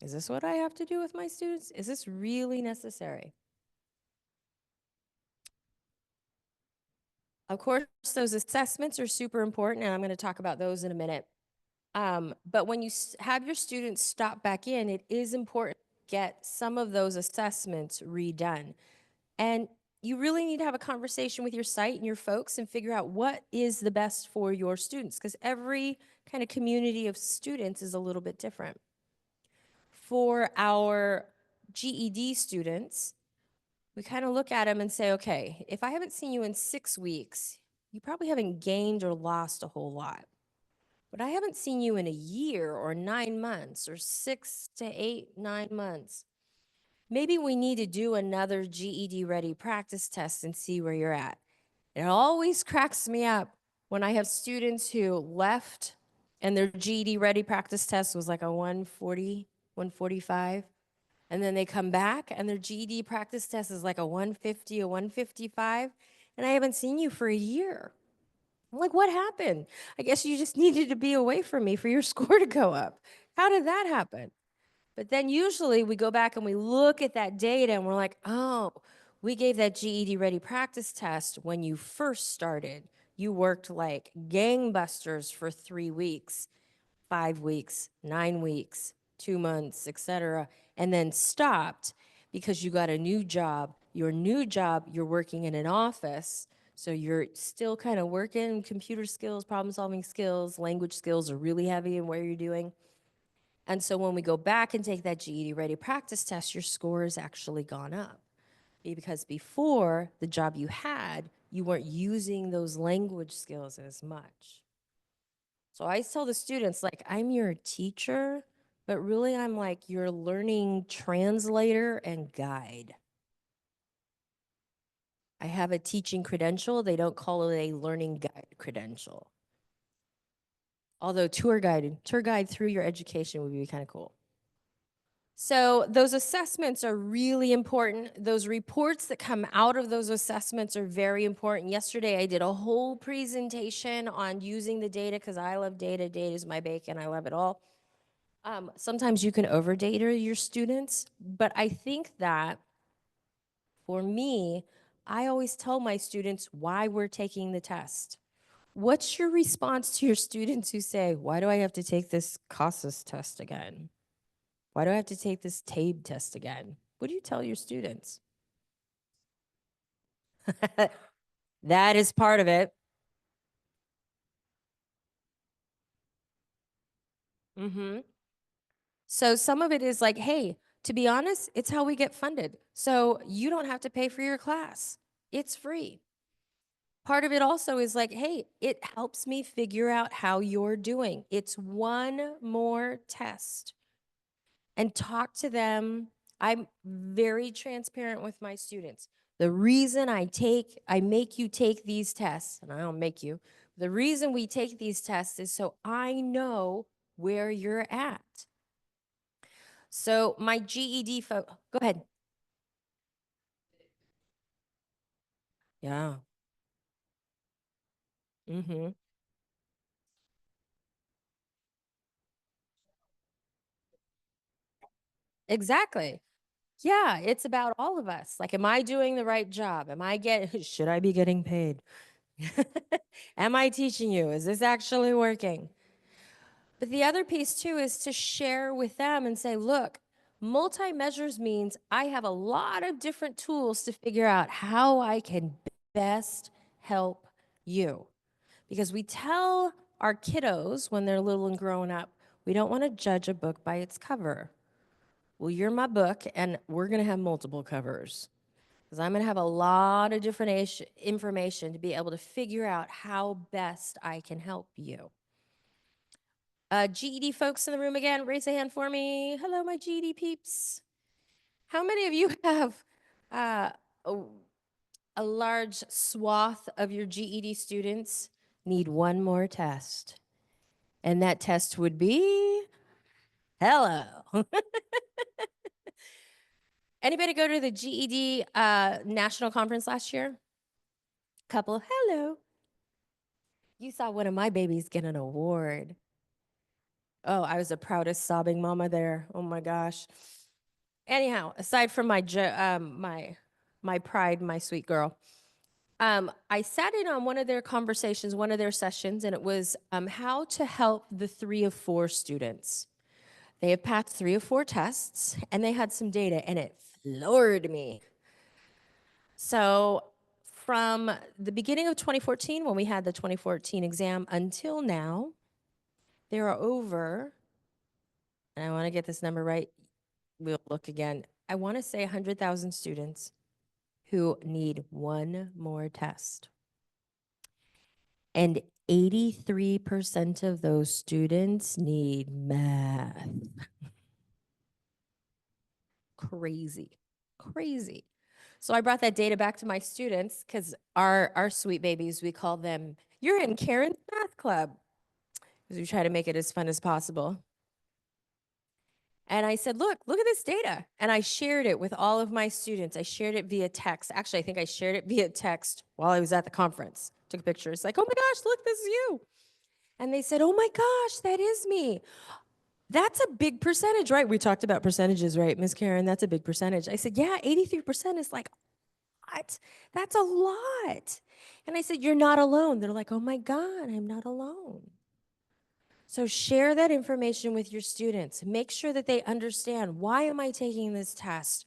Is this what I have to do with my students? Is this really necessary? Of course, those assessments are super important, and I'm going to talk about those in a minute. But when you have your students stop back in, it is important to get some of those assessments redone. And you really need to have a conversation with your site and your folks and figure out what is the best for your students, because every kind of community of students is a little bit different. For our GED students, we kind of look at them and say, okay, if I haven't seen you in 6 weeks, you probably haven't gained or lost a whole lot. But I haven't seen you in a year or 9 months or 6 to 8, 9 months. Maybe we need to do another GED ready practice test and see where you're at. It always cracks me up when I have students who left and their GED ready practice test was like a 140, 145. And then they come back and their GED practice test is like a 150, a 155. And I haven't seen you for a year. I'm like, what happened? I guess you just needed to be away from me for your score to go up. How did that happen? But then usually we go back and we look at that data and we're like, oh, we gave that GED ready practice test when you first started. You worked like gangbusters for 3 weeks, 5 weeks, 9 weeks, 2 months, etc., and then stopped because you got a new job. Your new job, you're working in an office, so you're still kind of working computer skills, problem solving skills, language skills are really heavy in what you're doing. And so when we go back and take that GED ready practice test, your score has actually gone up. Because before the job you had, you weren't using those language skills as much. So I tell the students, like, I'm your teacher, but really I'm like your learning translator and guide. I have a teaching credential. They don't call it a learning guide credential. Although tour guide through your education would be kind of cool. So those assessments are really important. Those reports that come out of those assessments are very important. Yesterday, I did a whole presentation on using the data because I love data. Data is my bacon. I love it all. Sometimes you can overdata your students, but I think that for me, I always tell my students why we're taking the test. What's your response to your students who say, why do I have to take this CASAS test again? Why do I have to take this TABE test again? What do you tell your students? That is part of it. So some of it is like, hey, to be honest, it's how we get funded. So you don't have to pay for your class. It's free. Part of it also is like, hey, it helps me figure out how you're doing. It's one more test. And talk to them. I'm very transparent with my students. The reason I make you take these tests, and I don't make you, the reason we take these tests is so I know where you're at. So my GED go ahead. Yeah. Mm-hmm. Exactly. Yeah, it's about all of us. Like, am I doing the right job? Should I be getting paid? Am I teaching you? Is this actually working? But the other piece too is to share with them and say, look, multi-measures means I have a lot of different tools to figure out how I can best help you. Because we tell our kiddos when they're little and growing up, We don't want to judge a book by its cover. Well, you're my book, and we're going to have multiple covers because I'm going to have a lot of different information to be able to figure out how best I can help you. GED folks in the room again, raise a hand for me. Hello, my GED peeps. How many of you have uh, a large swath of your GED students need one more test? And that test would be hello. Anybody go to the GED national conference last year? Couple, hello. You saw one of my babies get an award. Oh, I was the proudest sobbing mama there. Oh my gosh. Anyhow, aside from my pride, my sweet girl, I sat in on one of their conversations, one of their sessions, and it was how to help the 3 of 4 students. They have passed 3 of 4 tests, and they had some data, and it floored me. So from the beginning of 2014, when we had the 2014 exam, until now, there are over, and I want to get this number right, we'll look again. I want to say 100,000 students who need one more test. And 83% of those students need math. Crazy, crazy. So I brought that data back to my students because our sweet babies, we call them, you're in Karen's math club, because we try to make it as fun as possible. And I said, look at this data. And I shared it with all of my students. I shared it via text. Actually, I think I shared it via text while I was at the conference. Took a picture. It's like, oh my gosh, look, this is you. And they said, oh my gosh, that is me. That's a big percentage, right? We talked about percentages, right, Miss Karen? That's a big percentage. I said, yeah, 83% is like, what? That's a lot. And I said, you're not alone. They're like, oh my God, I'm not alone. So share that information with your students. Make sure that they understand, why am I taking this test?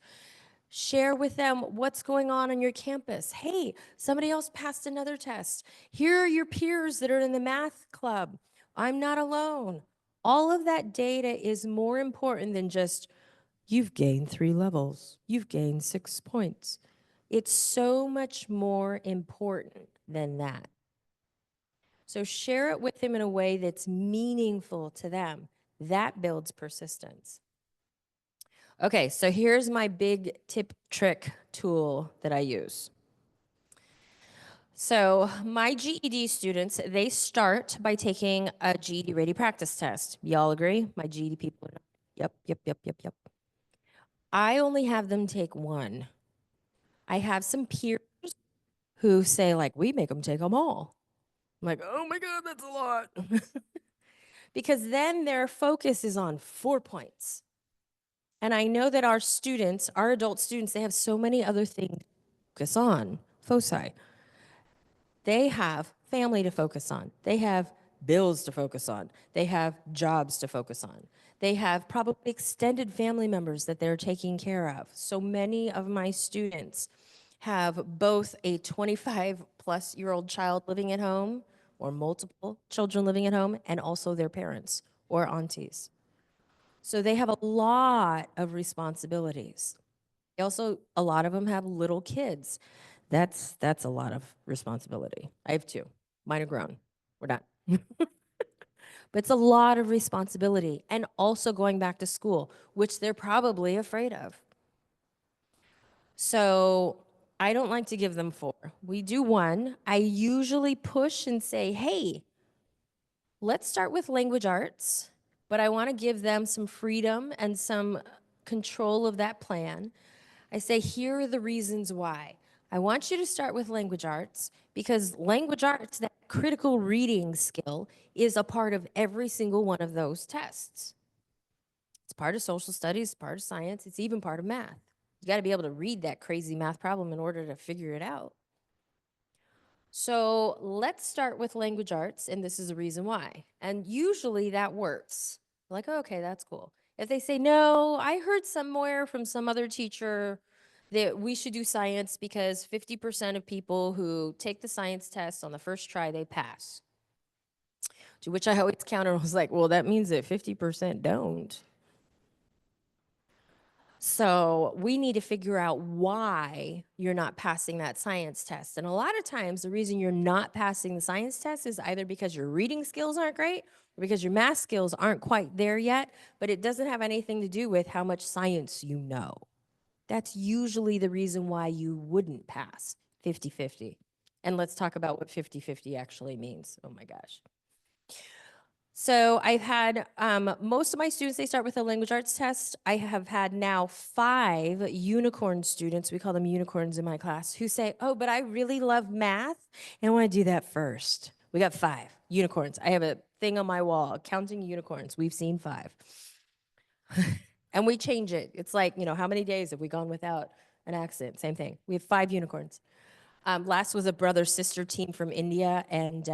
Share with them what's going on your campus. Hey, somebody else passed another test. Here are your peers that are in the math club. I'm not alone. All of that data is more important than just, you've gained 3 levels. You've gained 6 points. It's so much more important than that. So share it with them in a way that's meaningful to them. That builds persistence. Okay, so here's my big tip, trick, tool that I use. So my GED students, they start by taking a GED ready practice test. Y'all agree? My GED people. Yep. I only have them take one. I have some peers who say, like, we make them take them all. I'm like, oh my God, that's a lot. Because then their focus is on 4 points. And I know that our students, our adult students, they have so many other things to focus on, foci. They have family to focus on. They have bills to focus on. They have jobs to focus on. They have probably extended family members that they're taking care of. So many of my students have both a 25-plus-year-old child living at home or multiple children living at home, and also their parents or aunties. So they have a lot of responsibilities. They also, a lot of them have little kids. That's a lot of responsibility. I have 2. Mine are grown. We're done. But it's a lot of responsibility, and also going back to school, which they're probably afraid of. So I don't like to give them 4. We do 1. I usually push and say, hey, let's start with language arts, but I want to give them some freedom and some control of that plan. I say, here are the reasons why. I want you to start with language arts because language arts, that critical reading skill, is a part of every single one of those tests. It's part of social studies, part of science, it's even part of math. You got to be able to read that crazy math problem in order to figure it out. So let's start with language arts, and this is the reason why. And usually that works. Like, oh, okay, that's cool. If they say, no, I heard somewhere from some other teacher that we should do science because 50% of people who take the science test on the first try, they pass. To which I always countered, was like, well, that means that 50% don't. So we need to figure out why you're not passing that science test. And a lot of times, the reason you're not passing the science test is either because your reading skills aren't great or because your math skills aren't quite there yet, but it doesn't have anything to do with how much science you know. That's usually the reason why you wouldn't pass 50-50. And let's talk about what 50-50 actually means. Oh my gosh. So I've had most of my students, they start with a language arts test. I have had now 5 unicorn students, we call them unicorns in my class, who say, oh, but I really love math and I want to do that first. We got 5 unicorns. I have a thing on my wall, counting unicorns. We've seen 5. And we change it. It's like, how many days have we gone without an accident? Same thing. We have 5 unicorns. Last was a brother-sister team from India, and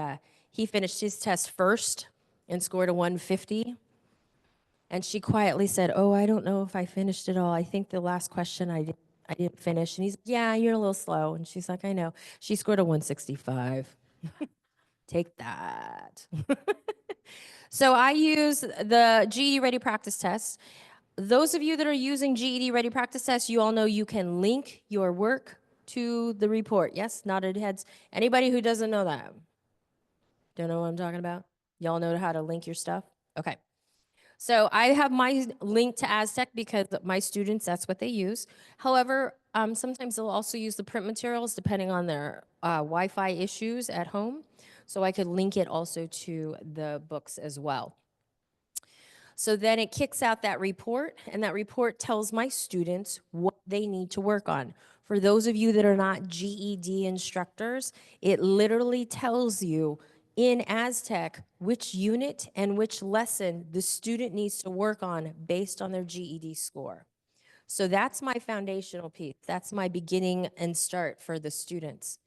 he finished his test first and scored a 150. And she quietly said, oh, I don't know if I finished it all. I think the last question I didn't finish. And he's, yeah, you're a little slow. And she's like, I know. She scored a 165. Take that. So I use the GED Ready Practice Test. Those of you that are using GED Ready Practice Test, you all know you can link your work to the report. Yes, nodded heads. Anybody who doesn't know that? Don't know what I'm talking about? Y'all know how to link your stuff? Okay. So I have my link to Aztec because my students, that's what they use. However, sometimes they'll also use the print materials depending on their Wi-Fi issues at home. So I could link it also to the books as well. So then it kicks out that report, and that report tells my students what they need to work on. For those of you that are not GED instructors, it literally tells you in Aztec which unit and which lesson the student needs to work on based on their GED score. So that's my foundational piece. That's my beginning and start for the students.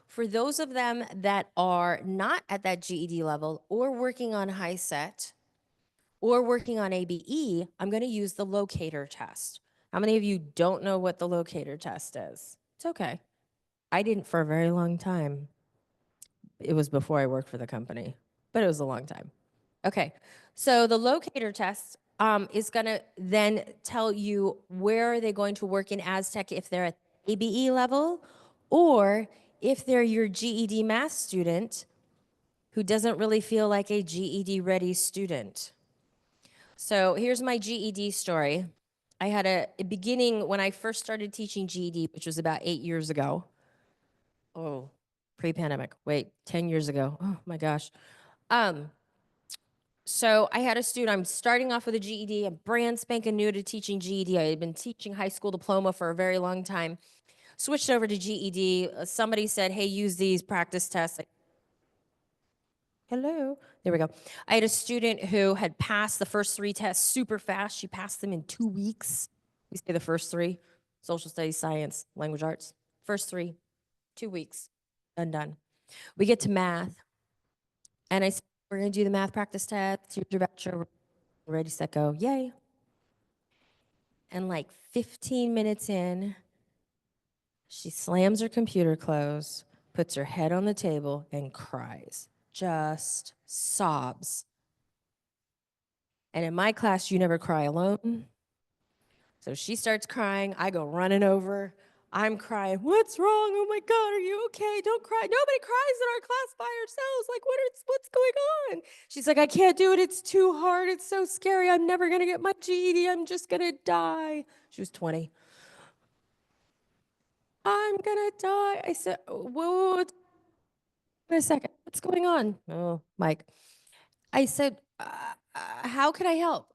For those of them that are not at that GED level or working on high set, or working on ABE, I'm going to use the locator test. How many of you don't know what the locator test is? It's okay. I didn't for a very long time. It was before I worked for the company, but it was a long time. Okay, so the locator test is going to then tell you where are they going to work in Aztec if they're at ABE level, or if they're your GED math student who doesn't really feel like a GED ready student. So here's my GED story. I had a beginning when I first started teaching GED, which was about 8 years ago. Oh, pre-pandemic. Wait, 10 years ago. Oh my gosh. So I had a student, I'm starting off with a GED, I'm brand spanking new to teaching GED. I had been teaching high school diploma for a very long time. Switched over to GED. Somebody said, hey, use these practice tests. Hello. There we go. I had a student who had passed the first 3 tests super fast. She passed them in 2 weeks. We say the first 3, social studies, science, language arts. First 3, 2 weeks, done. We get to math, and I said, we're going to do the math practice test. Here's your voucher. Ready, set, go. Yay. And like 15 minutes in, she slams her computer closed, puts her head on the table, and cries. Just sobs. And in my class, you never cry alone. So she starts crying. I go running over. I'm crying. What's wrong? Oh my God, are you okay? Don't cry. Nobody cries in our class by ourselves. Like, what's going on? She's like, I can't do it. It's too hard. It's so scary. I'm never going to get my GED. I'm just going to die. She was 20. I'm going to die. I said, whoa, wait a second. What's going on? Oh, Mike. I said, how can I help?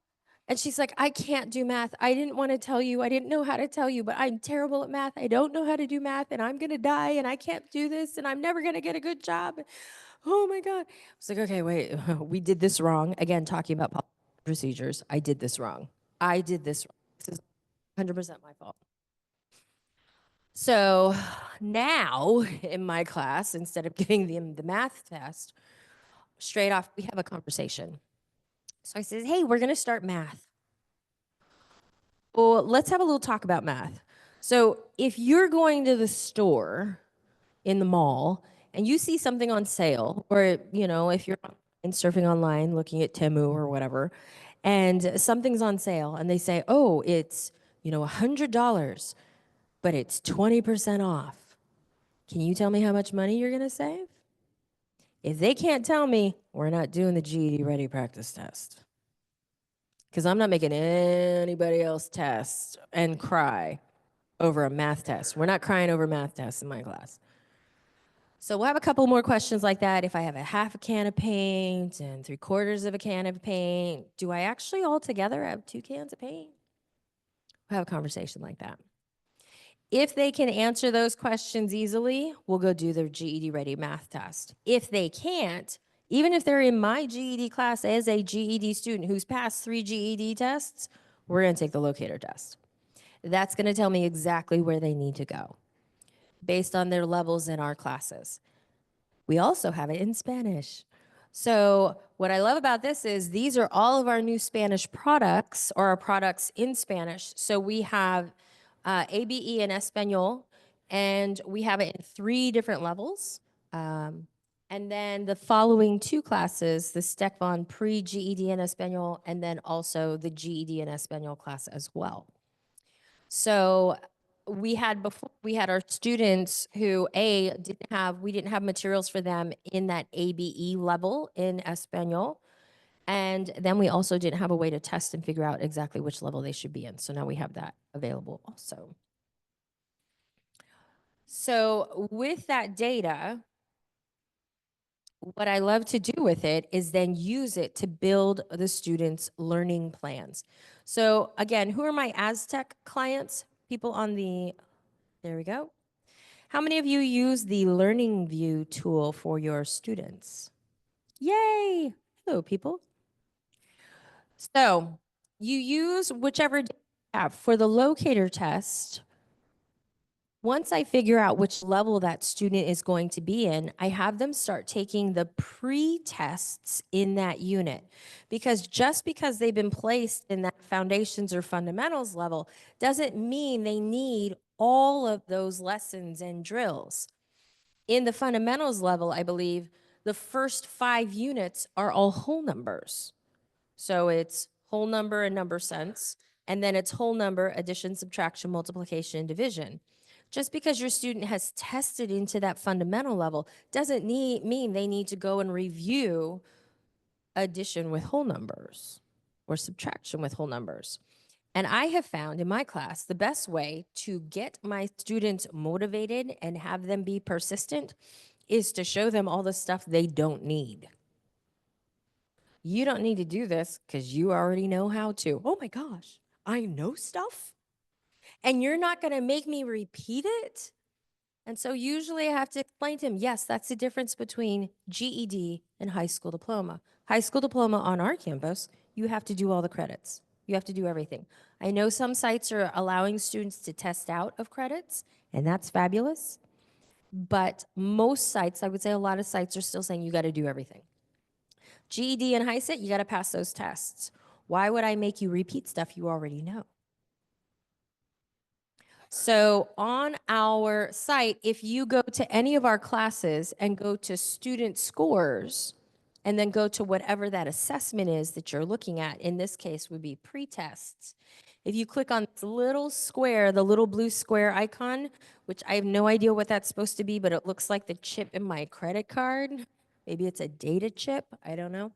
And she's like, I can't do math. I didn't want to tell you. I didn't know how to tell you, but I'm terrible at math. I don't know how to do math, and I'm going to die, and I can't do this, and I'm never going to get a good job. Oh my God. I was like, okay, wait, we did this wrong. Again, talking about procedures. I did this wrong. I did this wrong. This is 100% my fault. So now in my class, instead of giving them the math test, straight off, we have a conversation. So I said, hey, we're going to start math. Well, let's have a little talk about math. So if you're going to the store in the mall and you see something on sale, or, if you're and surfing online, looking at Temu or whatever, and something's on sale, and they say, "Oh, it's $100, but it's 20% off." Can you tell me how much money you're gonna save? If they can't tell me, we're not doing the GED ready practice test. Because I'm not making anybody else test and cry over a math test. We're not crying over math tests in my class. So we'll have a couple more questions like that. If I have a half a can of paint and 3/4 of a can of paint, do I actually altogether have 2 cans of paint? We'll have a conversation like that. If they can answer those questions easily, we'll go do their GED ready math test. If they can't, even if they're in my GED class as a GED student who's passed 3 GED tests, we're going to take the locator test. That's going to tell me exactly where they need to go based on their levels in our classes. We also have it in Spanish. So what I love about this is these are all of our new Spanish products, or our products in Spanish. So we have ABE and Espanol, and we have it in 3 different levels. And then the following 2 classes, the STECVON pre-GED in Espanol, and then also the GED in Espanol class as well. So we had our students who we didn't have materials for them in that ABE level in Espanol. And then we also didn't have a way to test and figure out exactly which level they should be in. So now we have that available also. So with that data, what I love to do with it is then use it to build the students' learning plans. So again, who are my Aztec clients? People on the, there we go. How many of you use the Learning View tool for your students? Yay! Hello, people. So you use whichever app for the locator test. Once I figure out which level that student is going to be in, I have them start taking the pre-tests in that unit. Because just because they've been placed in that foundations or fundamentals level doesn't mean they need all of those lessons and drills. In the fundamentals level, I believe the first 5 units are all whole numbers. So it's whole number and number sense, and then it's whole number, addition, subtraction, multiplication, and division. Just because your student has tested into that fundamental level doesn't mean they need to go and review addition with whole numbers or subtraction with whole numbers. And I have found in my class the best way to get my students motivated and have them be persistent is to show them all the stuff they don't need. You don't need to do this because you already know how to. Oh my gosh, I know stuff? And you're not going to make me repeat it? And so usually I have to explain to him, yes, that's the difference between GED and high school diploma. High school diploma on our campus, you have to do all the credits. You have to do everything. I know some sites are allowing students to test out of credits, and that's fabulous. But most sites, I would say a lot of sites are still saying you got to do everything. GED and HiSET, you got to pass those tests. Why would I make you repeat stuff you already know? So on our site, if you go to any of our classes and go to student scores, and then go to whatever that assessment is that you're looking at, in this case would be pre-tests. If you click on this little square, the little blue square icon, which I have no idea what that's supposed to be, but it looks like the chip in my credit card. Maybe it's a data chip, I don't know.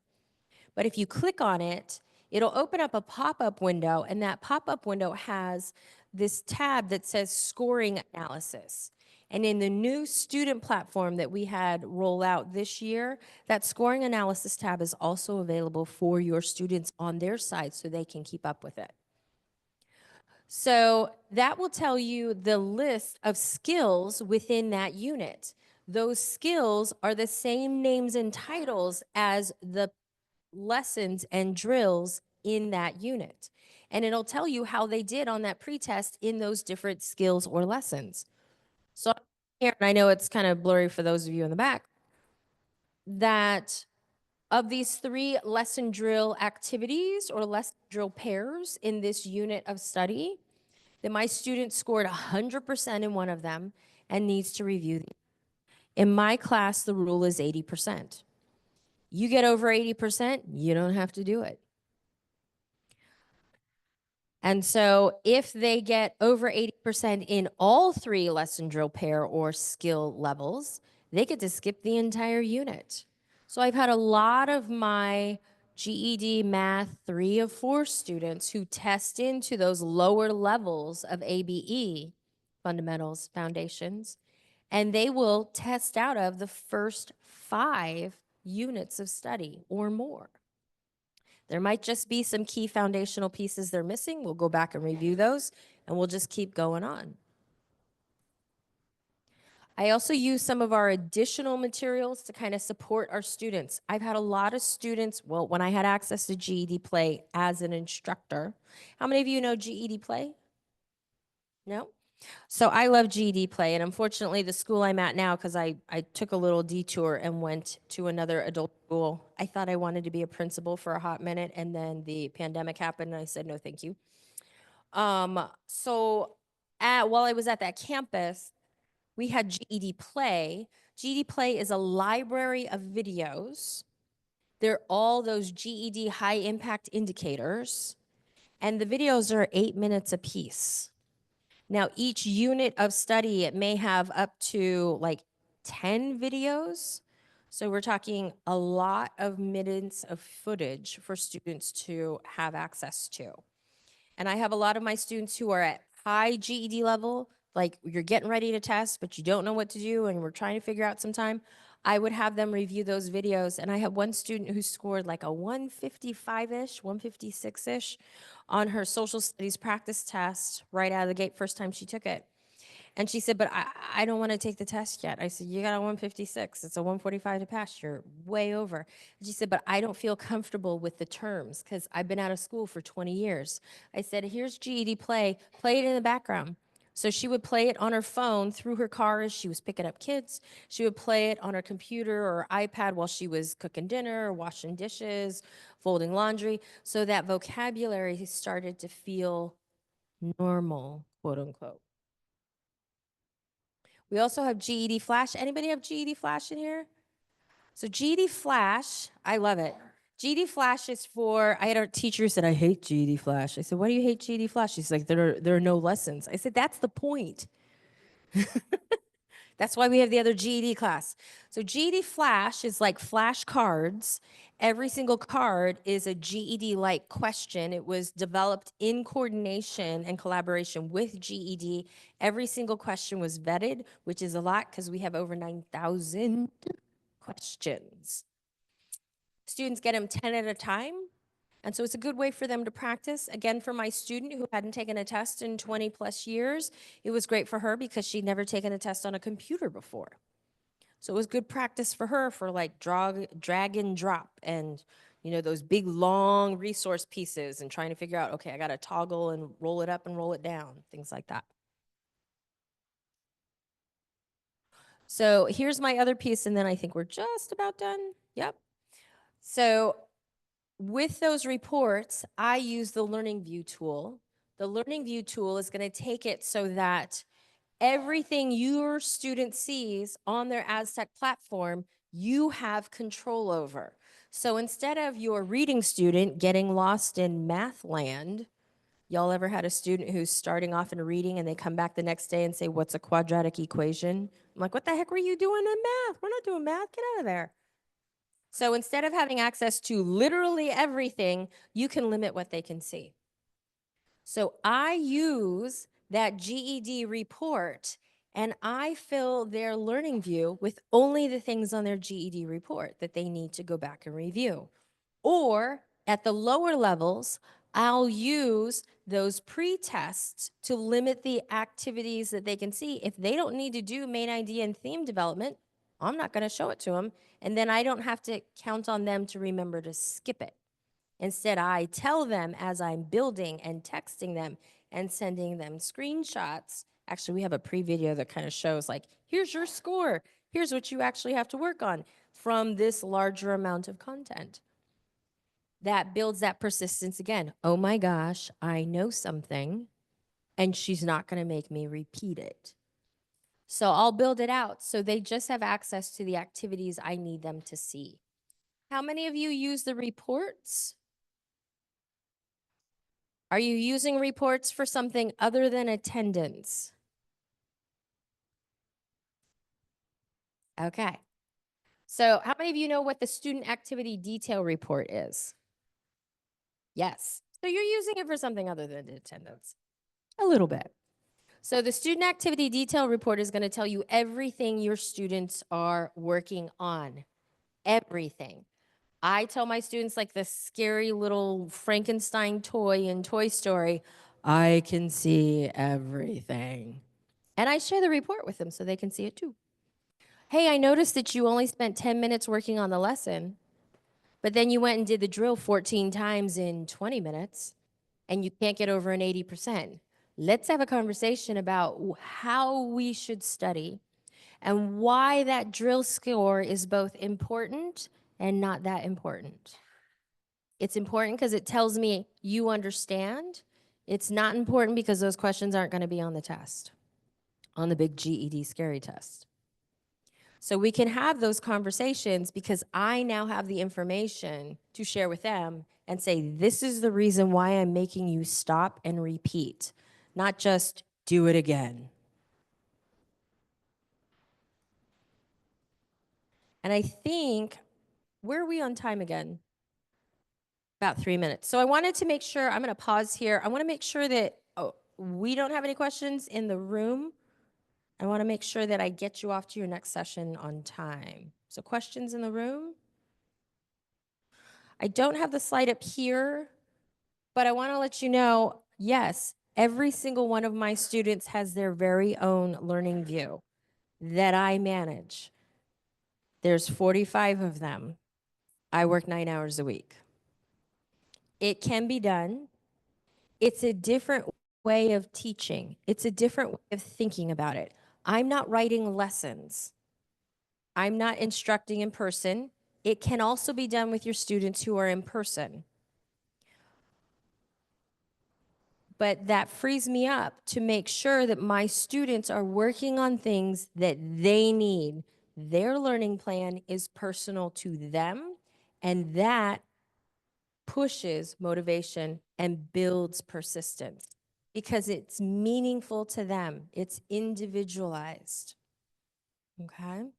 But if you click on it, it'll open up a pop-up window, and that pop-up window has this tab that says scoring analysis. And in the new student platform that we had roll out this year, that scoring analysis tab is also available for your students on their side so they can keep up with it. So that will tell you the list of skills within that unit. Those skills are the same names and titles as the lessons and drills in that unit. And it'll tell you how they did on that pretest in those different skills or lessons. So here, and I know it's kind of blurry for those of you in the back, that of these 3 lesson drill activities or lesson drill pairs in this unit of study, that my student scored 100% in one of them and needs to review. In my class, the rule is 80%. You get over 80%, you don't have to do it. And so if they get over 80% in all 3 lesson drill pair or skill levels, they get to skip the entire unit. So I've had a lot of my GED Math 3 of 4 students who test into those lower levels of ABE, fundamentals, foundations, and they will test out of the first 5 units of study or more. There might just be some key foundational pieces they're missing. We'll go back and review those, and we'll just keep going on. I also use some of our additional materials to kind of support our students. I've had a lot of students, well, when I had access to GED Play as an instructor. How many of you know GED Play? No? So I love GED Play, and unfortunately, the school I'm at now, because I took a little detour and went to another adult school. I thought I wanted to be a principal for a hot minute, and then the pandemic happened, and I said, no, thank you. So while I was at that campus, we had GED Play. GED Play is a library of videos. They're all those GED high impact indicators, and the videos are 8 minutes apiece. Now, each unit of study, it may have up to like 10 videos. So we're talking a lot of minutes of footage for students to have access to. And I have a lot of my students who are at high GED level, like you're getting ready to test, but you don't know what to do, and we're trying to figure out some time. I would have them review those videos. And I had one student who scored like a 155-ish, 156-ish on her social studies practice test right out of the gate, first time she took it. And she said, but I don't want to take the test yet. I said, you got a 156. It's a 145 to pass. You're way over. And she said, but I don't feel comfortable with the terms because I've been out of school for 20 years. I said, here's GED Play. Play it in the background. So she would play it on her phone through her car as she was picking up kids. She would play it on her computer or iPad while she was cooking dinner, washing dishes, folding laundry. So that vocabulary started to feel normal, quote unquote. We also have GED Flash. Anybody have GED Flash in here? So GED Flash, I love it. GED Flash is for, I had a teacher who said, I hate GED Flash. I said, why do you hate GED Flash? She's like, there are no lessons. I said, that's the point. That's why we have the other GED class. So GED Flash is like flashcards. Every single card is a GED-like question. It was developed in coordination and collaboration with GED. Every single question was vetted, which is a lot because we have over 9,000 questions. Students get them 10 at a time. And so it's a good way for them to practice. Again, for my student who hadn't taken a test in 20 plus years, it was great for her because she'd never taken a test on a computer before. So it was good practice for her for like drag and drop and, you know, those big long resource pieces and trying to figure out, okay, I got to toggle and roll it up and roll it down, things like that. So here's my other piece, and then I think we're just about done. Yep. So with those reports, I use the Learning View tool. The Learning View tool is going to take it so that everything your student sees on their Aztec platform, you have control over. So instead of your reading student getting lost in math land, y'all ever had a student who's starting off in reading and they come back the next day and say, what's a quadratic equation? I'm like, what the heck were you doing in math? We're not doing math. Get out of there. So instead of having access to literally everything, you can limit what they can see. So I use that GED report and I fill their learning view with only the things on their GED report that they need to go back and review. Or at the lower levels, I'll use those pre-tests to limit the activities that they can see. If they don't need to do main idea and theme development, I'm not going to show it to them. And then I don't have to count on them to remember to skip it. Instead, I tell them as I'm building and texting them and sending them screenshots. Actually, we have a pre-video that kind of shows like, here's your score. Here's what you actually have to work on from this larger amount of content. That builds that persistence again. Oh my gosh, I know something and she's not going to make me repeat it. So I'll build it out so they just have access to the activities I need them to see. How many of you use the reports? Are you using reports for something other than attendance? Okay. So how many of you know what the student activity detail report is? Yes. So you're using it for something other than attendance. A little bit. So the student activity detail report is going to tell you everything your students are working on. Everything. I tell my students, like the scary little Frankenstein toy in Toy Story, I can see everything. And I share the report with them so they can see it too. Hey, I noticed that you only spent 10 minutes working on the lesson, but then you went and did the drill 14 times in 20 minutes and you can't get over an 80%. Let's have a conversation about how we should study and why that drill score is both important and not that important. It's important because it tells me you understand. It's not important because those questions aren't going to be on the test, on the big GED scary test. So we can have those conversations because I now have the information to share with them and say, this is the reason why I'm making you stop and repeat, not just do it again. And I think, where are we on time again? About 3 minutes. So I wanted to make sure, I'm going to pause here. I want to make sure that we don't have any questions in the room. I want to make sure that I get you off to your next session on time. So questions in the room? I don't have the slide up here, but I want to let you know, yes, every single one of my students has their very own learning view that I manage. There's 45 of them. I work 9 hours a week. It can be done. It's a different way of teaching. It's a different way of thinking about it. I'm not writing lessons. I'm not instructing in person. It can also be done with your students who are in person. But that frees me up to make sure that my students are working on things that they need. Their learning plan is personal to them, and that pushes motivation and builds persistence because it's meaningful to them. It's individualized. Okay?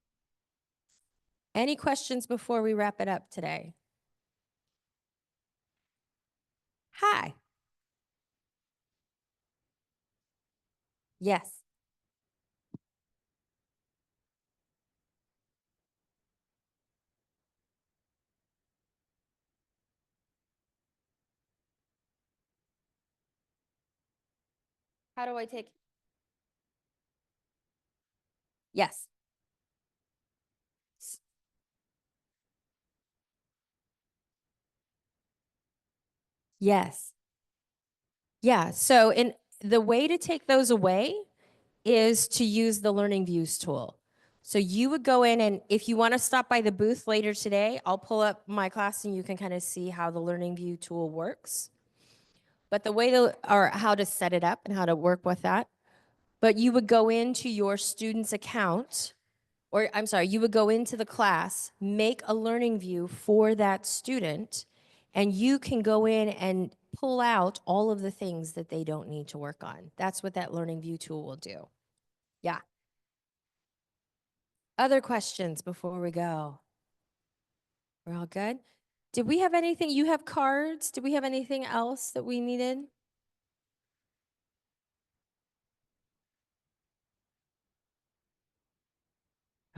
Any questions before we wrap it up today? Hi. Yes. How do I take? Yes. Yes. Yeah. So in the way to take those away is to use the Learning Views tool. So you would go in, and if you want to stop by the booth later today, I'll pull up my class and you can kind of see how the Learning View tool works. But the way to, or how to set it up and how to work with that. But you would go into your student's account, or I'm sorry, you would go into the class, make a learning view for that student, and you can go in and pull out all of the things that they don't need to work on. That's what that learning view tool will do. Yeah. Other questions before we go? We're all good? Did we have anything? You have cards. Did we have anything else that we needed?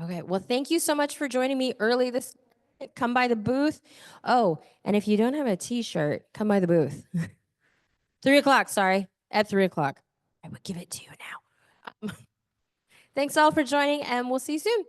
Okay. Well, thank you so much for joining me early this. Come by the booth. Oh, and if you don't have a T-shirt, come by the booth. 3 o'clock. Sorry, at 3 o'clock. I would give it to you now. Thanks all for joining, and we'll see you soon.